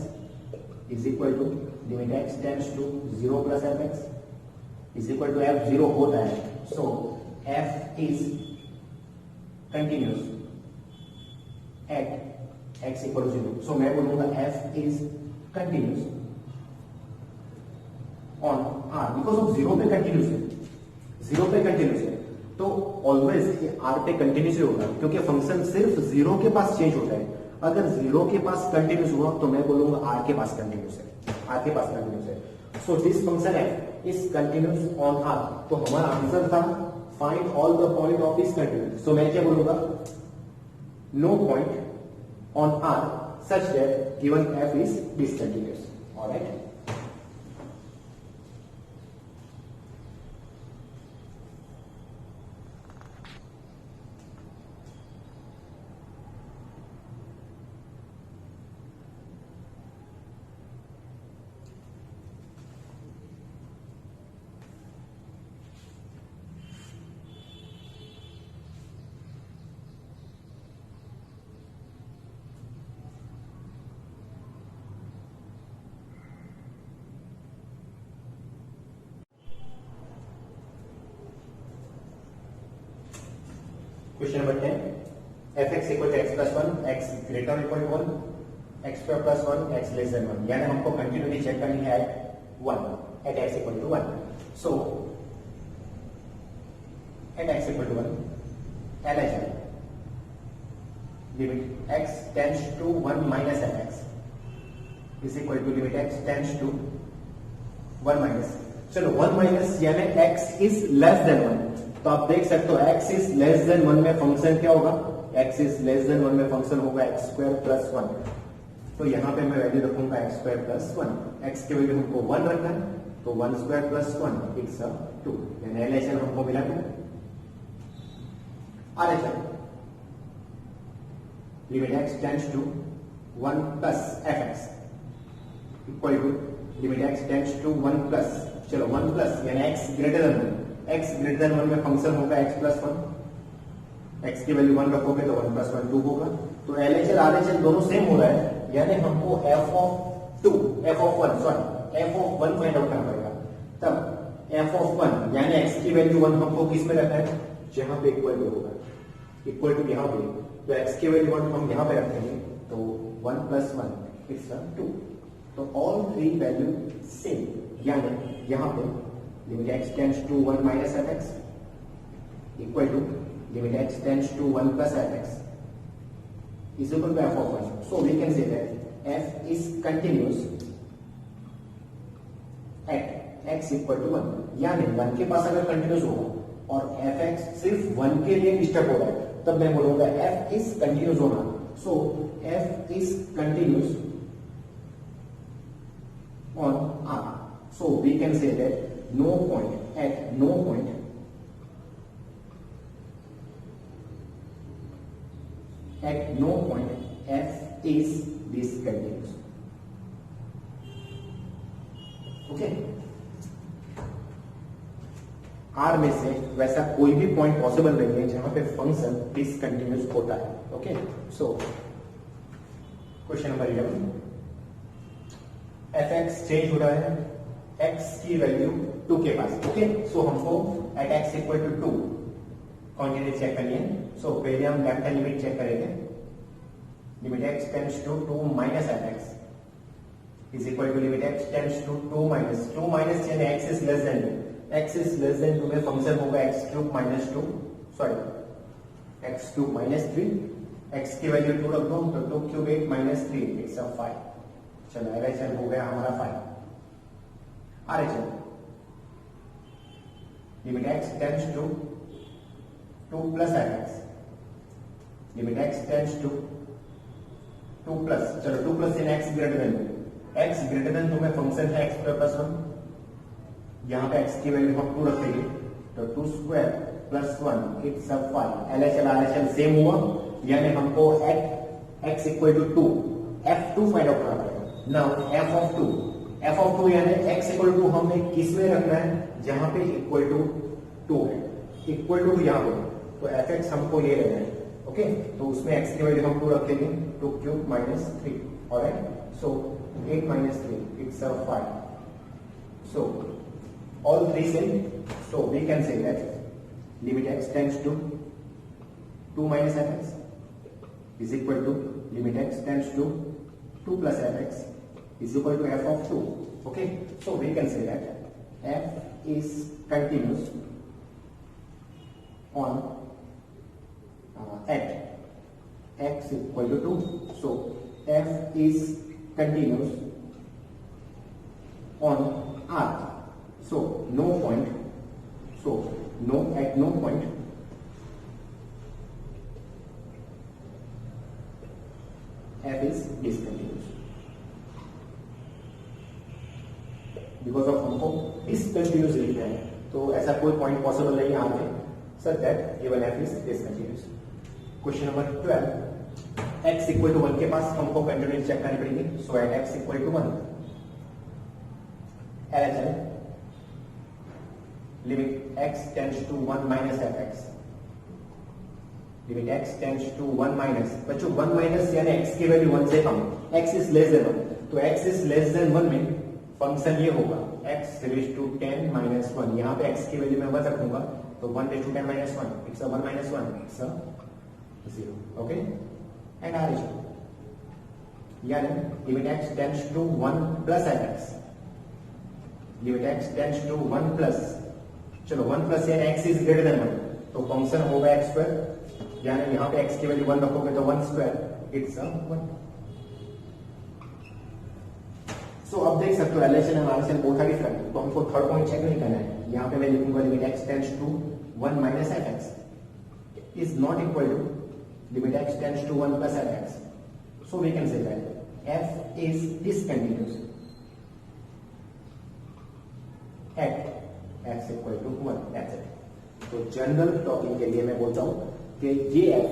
is equal to limit x tends to 0 plus fx is equal to f0 होता है। So f is continuous at x equal to 0। So मैं बोलूंगा f is continuous on r because of 0 पे कंटिन्यूस है, 0 पे कंटिन्यूस है, तो ऑलवेज r पे कंटिन्यूस होगा क्योंकि फंक्शन सिर्फ 0 के पास चेंज होता है। अगर 0 के पास कंटिन्यूस हुआ तो मैं बोलूंगा r के पास कंटिन्यूस है, r के पास कंटिन्यूस है। So this function f is continuous on r। तो हमारा आंसर था find all the point of is continuous. So मैं क्या बोलूंगा no point on r such that given f is discontinuous. Alright, question number 10, fx equal to x plus 1, x greater equal to 1, x square plus 1, x less than 1, यानी हमको कंटिन्यूटी चेक करनी है at 1, at x equal to 1। So at x equal to 1 LHL limit x tends to 1 minus fx is equal to limit x tends to 1 minus, चलो 1 माइनस यानी x इज लेस देन 1। तो आप देख सकते हो x इज लेस देन 1 में फंक्शन क्या होगा, x इज लेस देन 1 में फंक्शन होगा x स्क्वायर प्लस 1। तो यहां पे मैं वैल्यू रखूंगा x स्क्वायर प्लस 1, x की वैल्यू हमको 1 रखना है, तो 1 स्क्वायर प्लस 1 इट्स 2, यानी LHL हमको मिला है RHL limit x tends to 1 plus fx equal to limit x tends to 1 plus, चलो 1 प्लस यानी x greater than 1, x greater than 1 में फंक्शन होगा x प्लस 1, x की वैल्यू 1 रखोगे तो 1 प्लस 1 2 होगा। तो LHL RHL दोनों सेम हो रहा है, यानी हमको f ऑफ 1 फाइंड आउट करना पड़ेगा। तब f ऑफ 1 यानी x की वैल्यू 1 हमको किस में रखना है, जहां पे इक्वल टू होगा, इक्वल टू यहां पे, तो x की वैल्यू 1 हम यहां पे रखेंगे, तो 1 प्लस 1 इट्स 2। तो ऑल थ्री वैल्यू सेम, यानी यहां पे limit x tends to 1 minus fx equal to limit x tends to 1 plus fx is equal to f of 1. So we can say that f is continuous at x equal to 1, यानी 1 के पास अगर कंटिन्यूस होगा और fx सिर्फ 1 के लिए डिस्टर्ब हो रहा है, तब मैं बोलूंगा f is continuous होना। So f is continuous on R. So we can say that no point at no point f is discontinuous. Okay, R में से वैसा कोई भी पॉइंट पॉसिबल नहीं है जहां पे फंक्शन डिसकंटिन्यूस होता है। Okay, so question number 11, fx change हो रहा है x की वैल्यू 2 के पास। ओके, सो हमको at x equal to 2 continuity check करनी है। सो पहले हम लेफ्ट हैंड लिमिट चेक करेंगे, limit x tends to 2 minus fx is equal to limit x tends to 2 minus यानी x is less than 2, x is less than 2 में फंक्शन होगा x cube minus 2, sorry x cube minus 3, x की वैल्यू 2 रख दो तो 2 क्यूब 8 माइनस 3 इट्स 5। चलो LHS हो गया हमारा 5। RHS limit x tends to 2 plus fx, limit x tends to 2 plus, चलो 2 plus in x greater than 2, x greater than 2 में फंक्शन है x स्क्वायर प्लस 1, यहाँ पे x की वैल्यू हम 2 रखेंगे तो 2 square plus 1 it's 5। LHL RHL same हुआ, यानी हमको x equal to 2 f2 find out करना पड़ेगा। नाउ f ऑफ 2 यानी x इक्वल टू हमने किस में रखना है, जहां पे इक्वल टू 2 है, इक्वल टू यहाँ पे, तो fx हमको ये लेना है। ओके, तो उसमें x की वैल्यू हम 2 रखेंगे, 2 cube minus 3, alright, so 8 minus 3 it's 5, so all three same, so we can say that limit x tends to 2 minus fx is equal to limit x tends to 2 plus fx is equal to f of 2. Okay, so we can say that f is continuous on at x equal to 2, so f is continuous on R, so no point, so no, at no point f is discontinuous, because of हमको discontinuous लिखना है, तो ऐसा कोई पॉइंट पॉसिबल नहीं यहाँ पे, such that given f is discontinuous. Question number 12, x equal to 1 के पास हमको कंटिन्यूटी चेक करनी पड़ेगी, so at x equal to 1 LHL limit x tends to 1 minus fx, limit x tends to 1 minus, बच्चों 1 माइनस यानी x की वैल्यू 1 से कम, x इज लेस देन 1, तो x इज लेस देन 1 में फंक्शन ये होगा x रेज टू 10 माइनस 1, यहाँ पे x की वैल्यू मैं 1 रखूंगा, तो 1 raise to 10 minus 1 it's 1 minus 1 it's 0. Okay, and RHL यानी limit x tends to 1 plus fx, limit x tends to 1 plus, चलो 1 प्लस यानी x इज ग्रेटर देन 1, तो फंक्शन होगा x स्क्वायर, यानी यहाँ पे x की वैल्यू 1 रखोगे तो 1 स्क्वायर इट्स 1. सो अब देख सकते हो LHL और RHL बोथ आर डिफरेंट, तो हमको थर्ड पॉइंट चेक नहीं करना है, यहाँ पे मैं लिखूंगा limit x tends to 1 minus fx is not equal to limit x tends to 1 plus fx, so we can say that f is discontinuous at x equal to 1. That's it. तो जनरल टॉकिंग के लिए मैं बोलता हूं कि ये f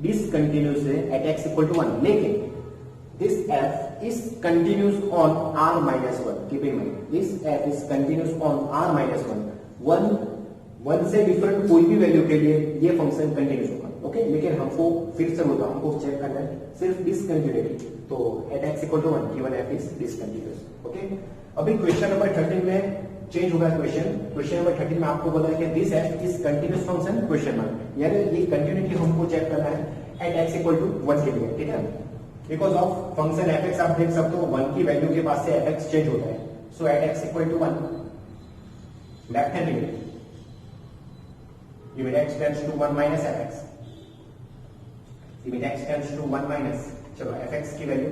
discontinuous है at x equal to 1, लेकिन this f is continuous on r minus 1. Keep in mind, this f is continuous on r minus 1. 1 से डिफरेंट कोई भी वैल्यू के लिए ये फंक्शन कंटिन्यूस होगा. ओके, लेकिन हमको फिर से बोलता हूं, हमको चेक करना है सिर्फ डिसकंटिन्यूटी, तो at x equal to 1 given f is discontinuous. Okay, अभी क्वेश्चन नंबर 13 में चेंज होगा क्वेश्चन नंबर 13 में आपको बोला है कि this f is continuous function question mark, यानी ये कंटिन्यूटी हमको चेक करना है एट x इक्वल टू 1 के लिए. ठीक है, बिकॉज ऑफ फंक्शन fx आप देख सकते हो 1 की वैल्यू के पास से fx चेंज होता है, so at x equal to 1 left hand limit x tends to 1 minus fx, limit x tends to 1 minus, चलो fx की वैल्यू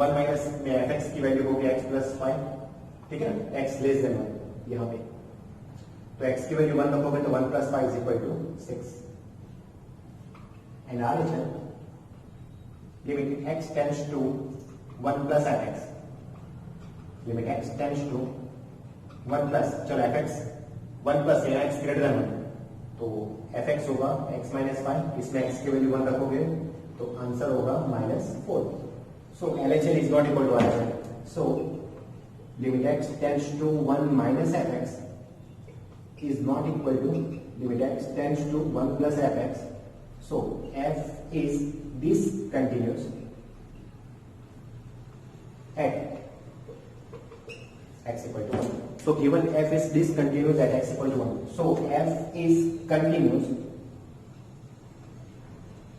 1 माइनस में fx की वैल्यू होगी x प्लस 5. ठीक है, x लेस देन 1 यहाँ पे, तो x की वैल्यू 1 रखोगे तो 1 plus 5 is equal to 6. And RHL limit x tends to 1 plus fx, limit x tends to 1 plus, चलो fx 1 प्लस या x ग्रेटर देन 1, तो fx होगा x माइनस 5, इसमें x की वैल्यू 1 रखोगे तो आंसर होगा -4. So LHL is not equal to RHL, so limit x tends to 1 minus fx is not equal to limit x tends to 1 plus fx, so f is discontinuous at x equal to 1. So given f is discontinuous at x equal to 1, so f is continuous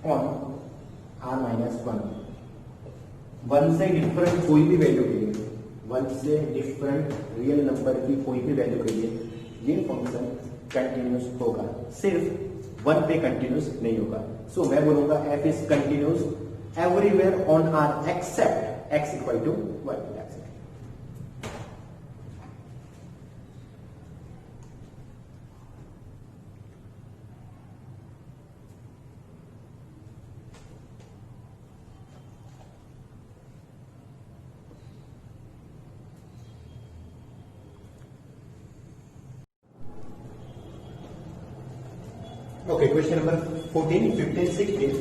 on r minus 1. 1 से डिफरेंट कोई भी वैल्यू के लिए वन से डिफरेंट रियल नंबर की कोई भी वैल्यू के लिए ये फंक्शन कंटिन्यूस होगा, सिर्फ वन पे कंटिन्यूस नहीं होगा। सो मैं बोलूंगा f is continuous everywhere on r except x equal to 1। Okay, question number 14, 15, 16.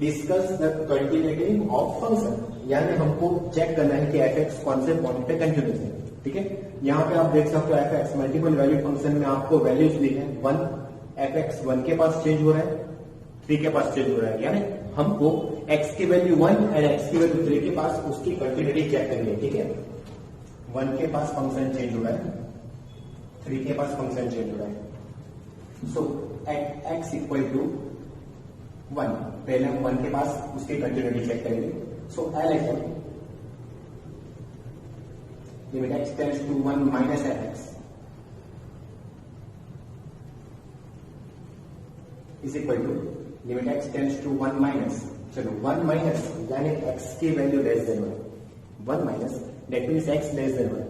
Discuss the continuity of function. यानी हमको चेक करना है कि एफ एक्स कौन से पॉइंट पे कंटिन्यूस है। ठीक है, यहाँ पे आप देख सकते हो F x multiple value function में आपको वैल्यूज दी है 1, एफ एक्स 1 के पास चेंज हो रहा है, 3 के पास चेंज हो रहा है, यानी हमको एक्स की वैल्यू 1 एंड एक्स की वैल्यू 3 के पास उसकी कंटिन्यूटी चेक करनी है। ठीक है, 1 के पास फंक्शन चेंज हो रहा है, 3 के पास फंक्शन चेंज हो रहा है। So eight x equal to 1, पहले हम 1 के पास उसकी कंटिन्यूटी चेक करेंगे। So L H L limit x tends to 1 minus F x is equal to limit x tends to 1 minus, चलो 1 माइनस यानी एक्स की value less than 1 minus that means x less than 1।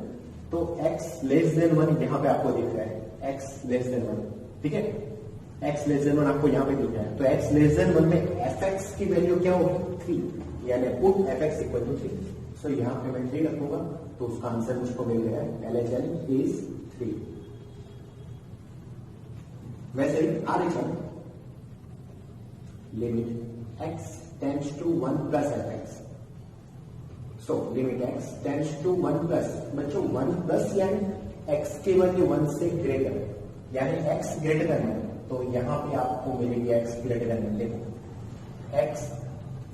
तो एक्स लेस देन 1 यहां पे आपको दिख रहा है, एक्स लेस देन 1। ठीक है, एक्स लेस देन 1 आपको यहां पे दिख रहा है, तो एक्स लेस देन 1 में एफ एक्स की वैल्यू क्या होगी 3, यानी put f x equal to 3। So यहां पे मैं 3 रखूंगा तो उसका आंसर मुझको मिल गया है एल एच एल इज 3। वैसे ही R H L limit x tends to 1 plus f x. So limit x tends to 1 plus, बच्चों 1 प्लस यानी एक्स की वैल्यू 1 से ग्रेटर, यानी x ग्रेटर देन 1, तो यहां पे आपको मिलेगी x ग्रेटर देन 1। देखो x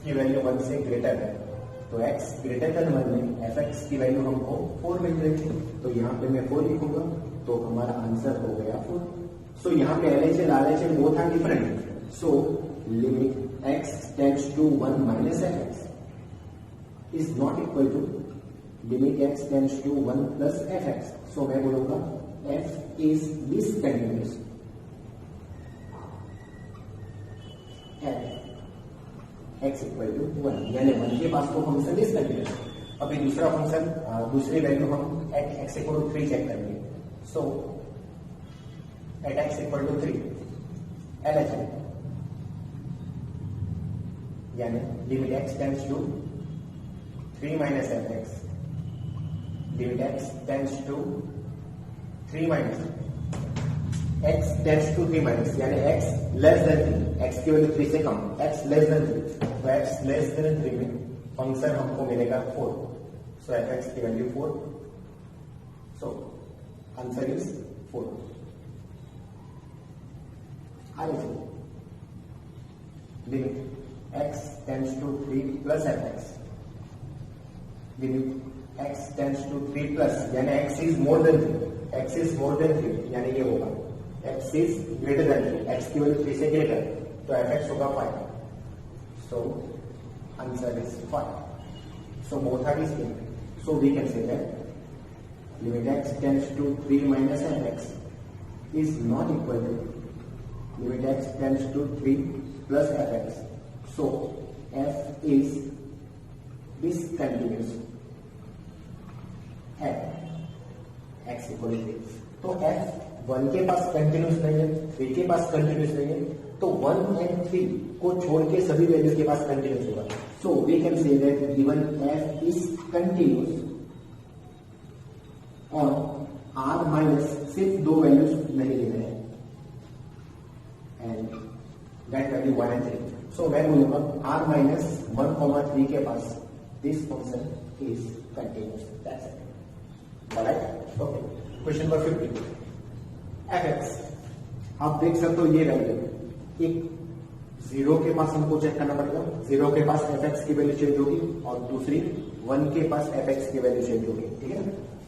की वैल्यू 1 से ग्रेटर है, तो x ग्रेटर देन 1 में fx की वैल्यू हमको 4 मिल रही थी, तो यहां पे मैं 4 लिखूंगा तो हमारा आंसर हो गया 4। सो यहां पे LHL RHL both are different, so limit x tends to 1 minus fx is not equal to limit x tends to 1 plus fx। So मैं बोलूंगा f is discontinuous f x equal to 1, यानी 1 के पास तो फंक्शन डिसकंटिन्यूअस। अभी दूसरा फंक्शन दूसरी वैल्यू हम at x equal to 3 check करेंगे। So at x equal to 3 LHL यानी limit x tends to 3 minus F x, limit x tends to 3 minus x tends to 3 minus, यानी x लेस देन 3, x की वैल्यू 3 से कम, x लेस देन 3, तो x लेस देन 3 में फंक्शन हमको मिलेगा 4। सो एफ एक्स की वैल्यू 4, सो आंसर इज 4। आगे limit x tends to 3 plus f x, limit x tends to 3 plus यानी x is more than 3, x is more than 3 यानी ये होगा x is greater than 3, x की वैल्यू 3 से ग्रेटर, तो एफ एक्स होगा 5। So answer is 5। So both are distinct, so we can say that limit x tends to 3 minus F x is not equal to limit x tends to 3 plus f x. So f is discontinuous f x equal to 3। तो f 1 के पास कंटिन्यूस नहीं है, 3 के पास कंटिन्यूस नहीं है, तो 1 एंड 3 को छोड़ के सभी वैल्यू के पास कंटिन्यूस होगा। So we can say that given f is continuous और r माइनस सिर्फ 2 वैल्यूज नहीं लेना है and that value 1 and 3। So मैं बोलूंगा r माइनस 1,3 के पास this function is continuous, that's it. Alright, okay. Question number 15 fx, आप देख सकते हो ये वैल्यू एक 0 के पास हमको चेक करना पड़ेगा, 0 के पास fx की वैल्यू चेंज होगी और दूसरी 1 के पास fx की वैल्यू चेंज होगी। ठीक है,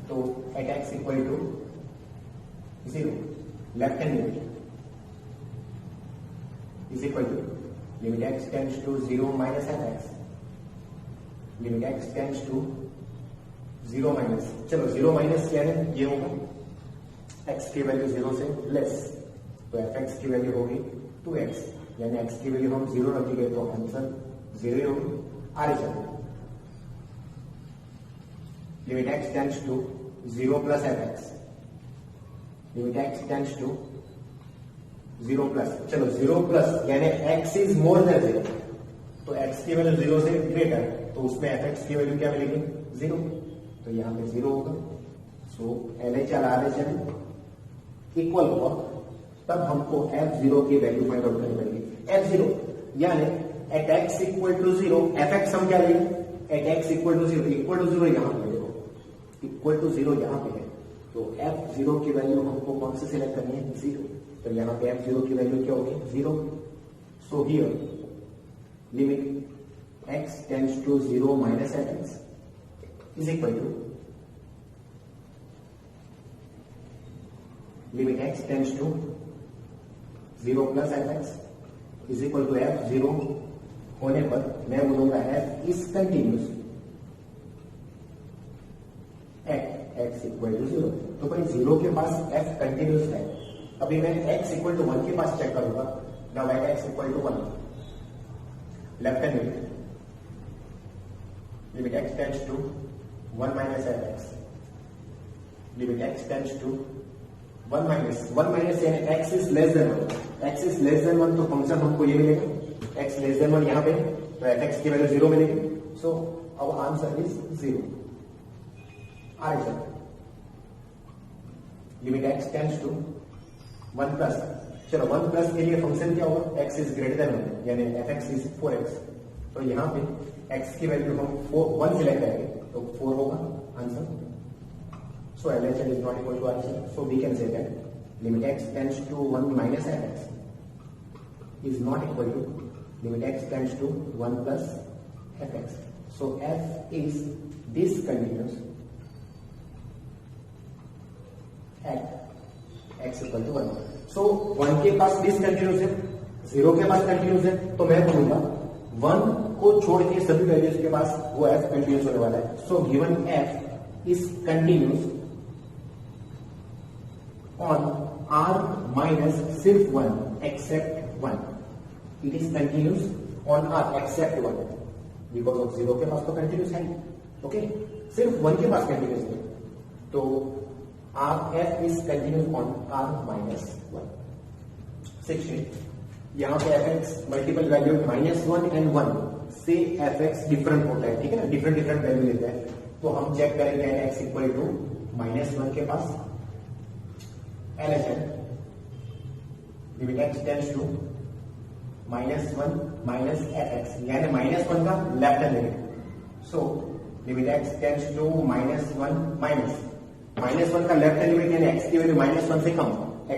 तो at x equal to 0 left hand limit is equal to limit x tends to 0 minus fx, limit x tends to zero minus, चलो जीरो माइनस क्या है, ये होगा एक्स की वैल्यू जीरो से लेस, तो एफ एक्स की वैल्यू होगी 2x, यानी एक्स की वैल्यू हम जीरो रखेंगे तो आंसर जीरो ही होगी। आगे चलो, limit x tends to zero plus f x, limit x tends to zero plus, चलो जीरो प्लस यानी x is more than zero, तो एक्स की वैल्यू जीरो से ग्रेटर, तो उसमें एफ एक्स की वैल्यू क्या मिलेगी, जीरो, तो यहां पे जीरो होगा। So L H L R H L equal होगा, तब हमको एफ जीरो की वैल्यू फाइंड आउट करनी पड़ेगी। एफ जीरो यानी at x equal to zero, f x हम क्या लेंगे, at x equal to zero, equal to zero यहां पे देखो, इक्वल टू जीरो यहां पे है, तो एफ जीरो की वैल्यू हमको कौन सी सिलेक्ट करनी है, जीरो, तो यहां पे एफ जीरो की वैल्यू क्या होगी, zero. So here limit x tends to zero minus F x is equal to limit x tends to 0 plus fx is equal to f zero होने पर मैं बोलूंगा f is continuous at x equal to 0, तो भाई जीरो के पास f कंटिन्यूस है। अभी मैं x इक्वल टू 1 के पास चेक करूंगा, now at x equal to 1 left hand limit x tends to 1 minus fx, limit x tends to 1 minus यानी x is less than 1, x is less than 1 तो फंक्शन हमको ये मिलेगा, x less than 1 यहाँ पे, तो fx की वैल्यू जीरो मिलेगी, so our answer is zero. आगे चलो, limit x tends to 1 plus, चलो 1 प्लस के लिए फंक्शन क्या होगा, x इज ग्रेटर देन 1 यानी fx इज 4x, तो यहाँ पे x की वैल्यू हम 1 सिलेक्ट करेंगे तो 4 होगा answer. So LHS is not equal to answer, so we can say that limit x tends to 1 minus fx is not equal to limit x tends to 1 plus fx, so f is discontinuous at x equal to 1। So 1 के पास डिसकंटिन्यूअस है, 0 के पास कंटिन्यूअस है, तो मैं बोलूंगा 1 को छोड़ के सभी वैल्यूज के पास वो f कंटिन्यूस होने वाला है। So given f is continuous on r minus सिर्फ 1 except 1, it is continuous on r except 1 because of 0 के पास तो कंटिन्यूस है, ओके, सिर्फ 1 के पास कंटिन्यूस है, तो f is continuous on r minus 1। 16 यहां पे fx मल्टीपल वैल्यू -1 एंड 1 से fx डिफरेंट होता है, ठीक है ना, डिफरेंट डिफरेंट वैल्यू लेता है, तो हम चेक करेंगे x इक्वल टू -1 के पास LHS limit x tends to -1 minus fx यानी -1 का left hand limit, so limit x tends to -1 -1 का लेफ्ट हैंड लिमिट यानी x की वैल्यू -1 से कम,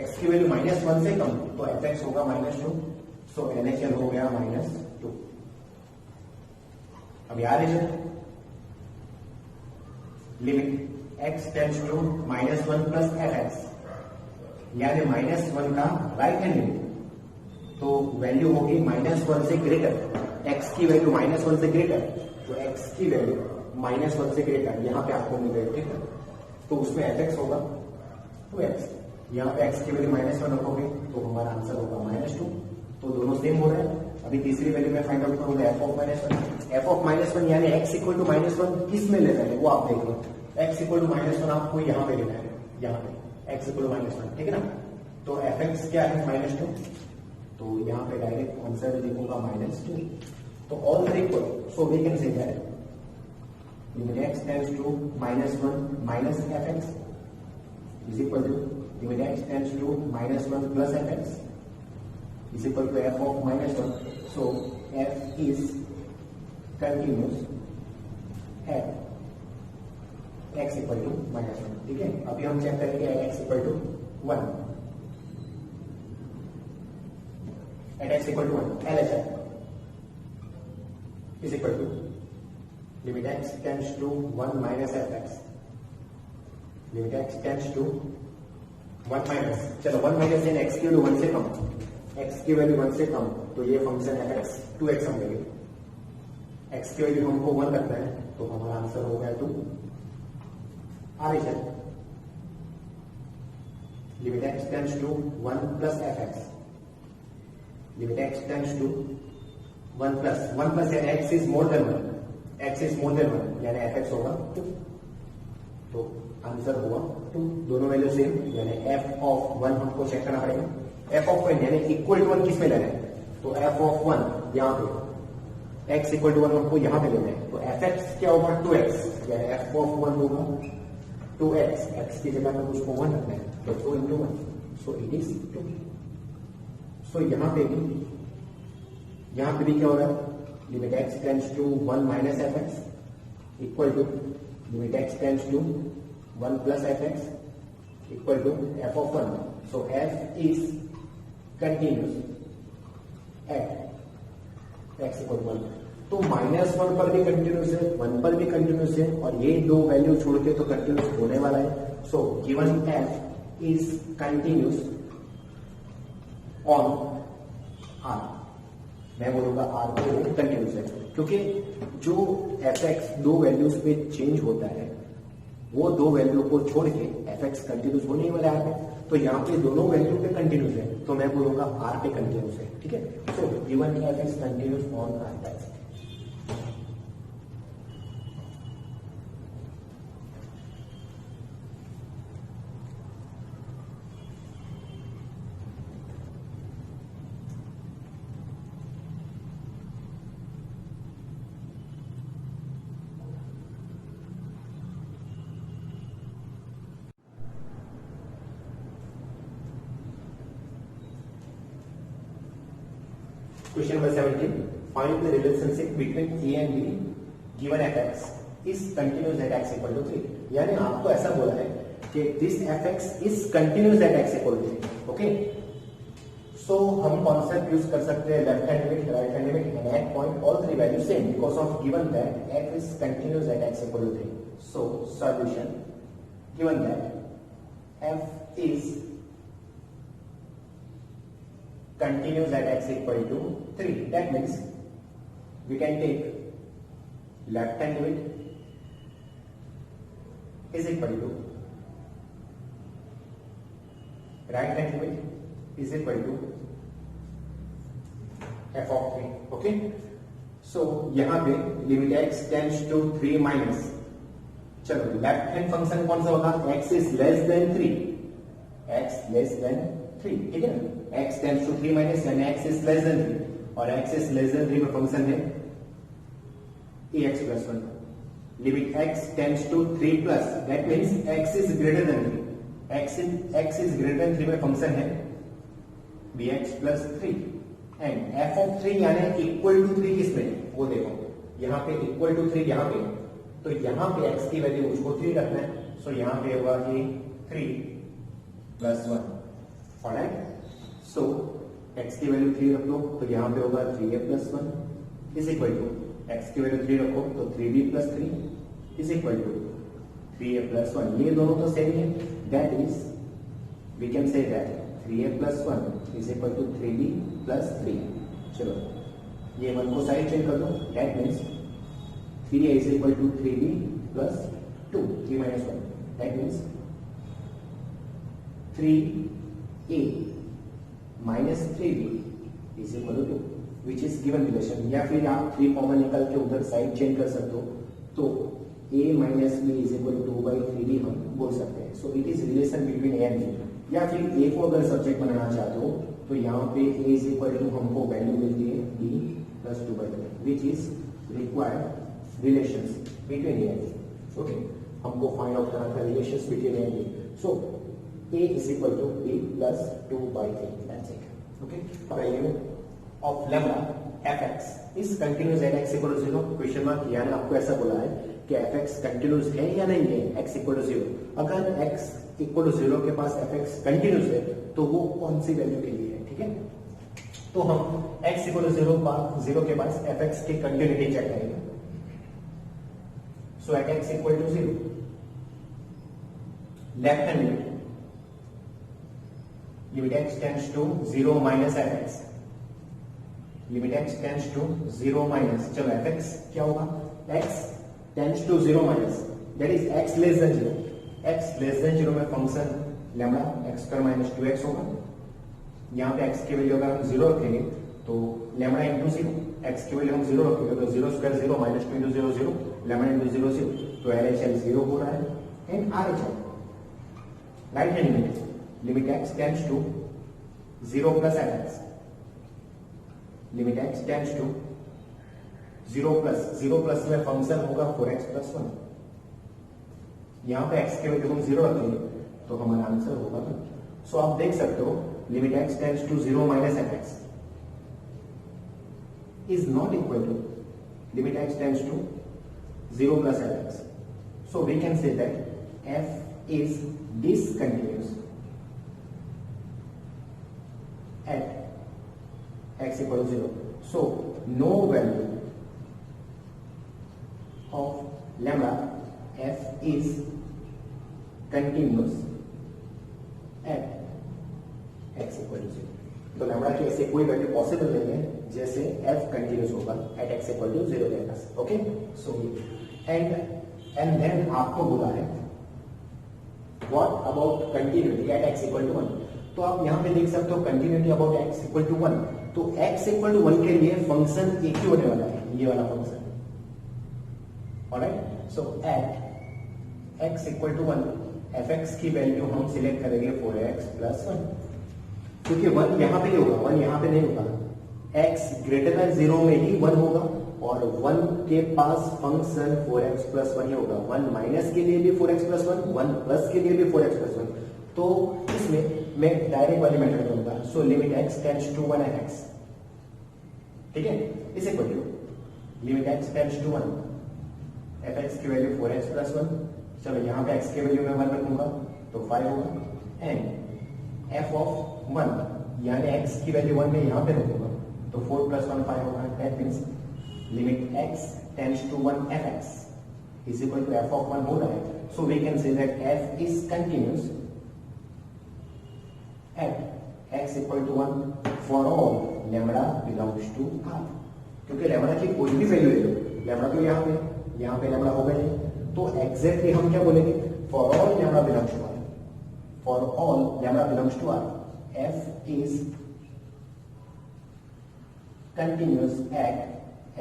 x की वैल्यू -1 से कम, तो fx होगा -2, सो LHL हो गया -2। अब याद है limit x tends to -1 plus fx यानी -1 का राइट हैंड लिमिट, तो वैल्यू होगी -1 से ग्रेटर, x की वैल्यू -1 से ग्रेटर, तो x की वैल्यू -1 से ग्रेटर यहां पे आपको मिल गई, ठीक है, तो उसमें fx होगा 2x, यहाँ पे x की वैल्यू -1 रखोगे तो हमारा आंसर होगा -2, तो दोनों सेम हो रहा है। अभी तीसरी वैल्यू में फाइंड आउट करूंगा f ऑफ -1 यानी x इक्वल टू -1 किस में लेना है वो आप देख लो, x इक्वल टू -1 आपको यहाँ पे लेना है, यहाँ पे x इक्वल टू -1, ठीक है ना, तो fx क्या है -2, तो यहाँ पे डायरेक्ट आंसर लिखूंगा -2, तो all are equal, so we can say that limit x tends to -1 minus fx is equal to limit x tends to -1 plus fx is equal to f of -1, so f is continuous at x equal to -1, ठीक है। अभी हम चेक करेंगे x equal to 1, at x equal to 1 LHS is equal to limit x tends to 1 minus fx, limit x tends to 1 minus, चलो 1 माइनस यानी x की वैल्यू 1 से कम, x की वैल्यू 1 से कम, तो ये फंक्शन fx 2x हम लेंगे, x की वैल्यू हमको 1 रखना है, तो हमारा आंसर हो गया 2। R is limit x tends to 1 plus f x, limit x tends to 1 plus x is more than 1, x is more than 1 यानी एफ एक्स होगा 2, तो आंसर हुआ 2, दोनों वैल्यू सेम यानी f ऑफ 1 हमको चेक करना पड़ेगा, f ऑफ 1 यानी इक्वल टू 1 किस में लेना है, तो f ऑफ 1 यहाँ पे x इक्वल टू 1 हमको यहाँ पे लेना है, तो एफ एक्स क्या होगा 2x यानी f ऑफ 1 होगा 2x, x की जगह पे उसको 1 रखना है, तो 2 into 1, so it is 2। So यहाँ पे भी क्या हो रहा है, limit x tends to 1 minus F x equal to limit x tends to 1 plus f x equal to f of 1, so f is continuous at x equal to 1, तो -1 पर भी कंटिन्यूस है, 1 पर भी कंटिन्यूस है, और ये दो वैल्यू छोड़ के तो कंटिन्यूस होने वाला है, so given f is continuous on r, मैं बोलूंगा r को कंटिन्यूस है, क्योंकि जो एफ एक्स दो वैल्यूज पे चेंज होता है वो दो वैल्यू को छोड़ के एफ एक्स कंटिन्यूस होने ही वाला है, तो यहाँ पे दोनों वैल्यू पे कंटिन्यूस है, तो मैं बोलूंगा आर पे कंटिन्यूस है, ठीक है। So given f x continuous on r that's Question number 17. Find the relationship between a and b given fx is continuous at x equal to 3. यानी आपको ऐसा बोला है कि this fx is continuous at x equal to 3. Okay? So हम कॉन्सेप्ट यूज कर सकते हैं left hand limit, right hand limit, and at point all three values same because of given that f is continuous at x equal to 3. So solution given that f is continuous at x equal to 3. That means we can take left hand limit is equal to right hand limit is equal to f of 3. Okay, so यहाँ पे limit x tends to 3 minus, चलो लेफ्ट हैंड फंक्शन कौन सा होगा, x is less than 3, x less than 3, ठीक है ना, x टेंड्स टू 3 माइनस यानी x इज लेस देन 3, और x इज लेस देन 3 में फंक्शन है ax plus 1, limit x tends to 3 plus, that means x is greater than 3, x is greater than 3 में फंक्शन है bx plus 3, and f of 3 यानी इक्वल टू 3 किसमें, वो देखो यहाँ पे इक्वल टू 3 यहाँ पे, तो यहाँ पे x की वैल्यू उसको 3 रखना है, सो यहाँ पे होगा कि 3 प्लस 1, ऑलराइट, सो x की वैल्यू 3 रख लो, तो यहाँ पे होगा 3a plus 1 is equal to x की वैल्यू 3 रखो तो 3b plus 3 is equal to 3a plus 1, ये दोनों तो सेम है, that is we can say that 3a plus 1 is equal to 3b plus 3, चलो ये 1 को साइड चेंज कर दो, that means 3a is equal to 3b plus 2, 3 minus 1, that means 3a minus 3b is equal to 2, which is given relation, या फिर आप 3 कॉमन निकाल के उधर साइड चेंज कर सकते हो, तो a minus b is equal to 2/3b हम बोल सकते हैं, so it is relation between a and b, या फिर a को अगर सब्जेक्ट बनाना चाहते हो तो यहाँ पे a इज इक्वल टू हमको वैल्यू मिलती है b plus 2/3, which is required relations between a and b, okay, हमको फाइंड आउट करना था relations between a and b, so a is equal to b plus 2/3, that's it. Okay, value of lambda fx is continuous at x equal to 0, question mark, यानी आपको ऐसा बोला है कि fx कंटिन्यूस है या नहीं है x equal to 0, अगर x equal to 0 के पास fx कंटिन्यूस है तो वो कौन सी वैल्यू के लिए है, ठीक है, तो हम x equal to 0 के पास fx की कंटिन्यूटी चेक करेंगे, सो at x equal to 0 left hand limit limit x tends to 0 minus fx, limit x tends to 0 minus, चलो fx क्या होगा, x tends to 0 minus, that is x less than 0, x less than 0 में function lambda x square minus 2x होगा। यहाँ पे x की वैल्यू अगर हम 0 रखेंगे तो लैम्डा इंटू 0, x की वैल्यू हम 0 रखेंगे तो 0 square 0 minus 2 into 0 0, lambda into 0 0, तो LHL 0 हो रहा है। And RHL right hand limit x tends to 0 plus fx, limit x tends to 0 plus में फंक्शन होगा 4x प्लस 1। यहाँ पे x के वैल्यू हम 0 रखेंगे तो हमारा आंसर होगा। सो आप देख सकते हो limit x tends to 0 minus fx is not equal to limit x tends to 0 plus fx. So we can say that f is discontinuous at x equal to 0. So no value of lambda f is continuous at x equal to 0. तो लैम्डा की ऐसे कोई वैल्यू पॉसिबल नहीं है जैसे f कंटिन्यूस होगा एट x इक्वल टू 0 के पास। ओके, सो एंड देन आपको बोला है what about continuity at x equal to 1। तो आप यहां पे देख सकते हो continuity about x equal to 1। तो x इक्वल टू 1 के लिए फंक्शन एक ही होने वाला है, ये वाला function. Alright, so at x equal to 1 fx की वैल्यू हम सिलेक्ट करेंगे 4x प्लस 1, क्योंकि 1 यहां पे नहीं होगा, 1 यहां पे नहीं होगा, x ग्रेटर देन 0 में ही 1 होगा और 1 के पास फंक्शन 4x प्लस 1 ही होगा। 1 माइनस के लिए भी 4x प्लस 1, 1 प्लस के लिए भी 4x प्लस 1। तो इसमें मैं डायरेक्ट वाली मेथड करूंगा। So limit x tends to 1 at x, ठीक है, is equal to limit x tends to 1 fx की वैल्यू 4x प्लस 1। चलो यहाँ पे x की वैल्यू में 1 रखूंगा तो 5 होगा एंड f ऑफ 1 यानी x की वैल्यू 1 में यहाँ पे रखूंगा तो 4 प्लस 1 5 होगा। That means limit x tends to 1 fx is equal to f of 1 हो रहा है। So we can say that f is continuous at x equal to 1 for all lambda belongs to R। क्योंकि लैम्डा की कोई भी वैल्यू ले लो, लैम्डा तो यहाँ पे लैम्डा होगा नहीं, तो एग्जैक्टली हम क्या बोलेंगे, for all lambda belongs to R, for all lambda belongs to R f is continuous at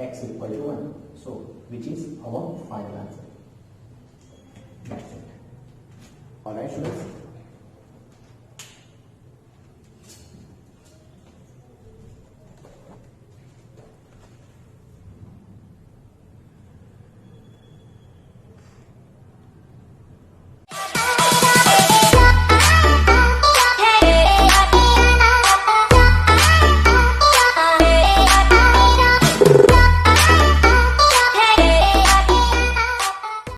x equal to 1. So which is our final answer. That's it. All right, students.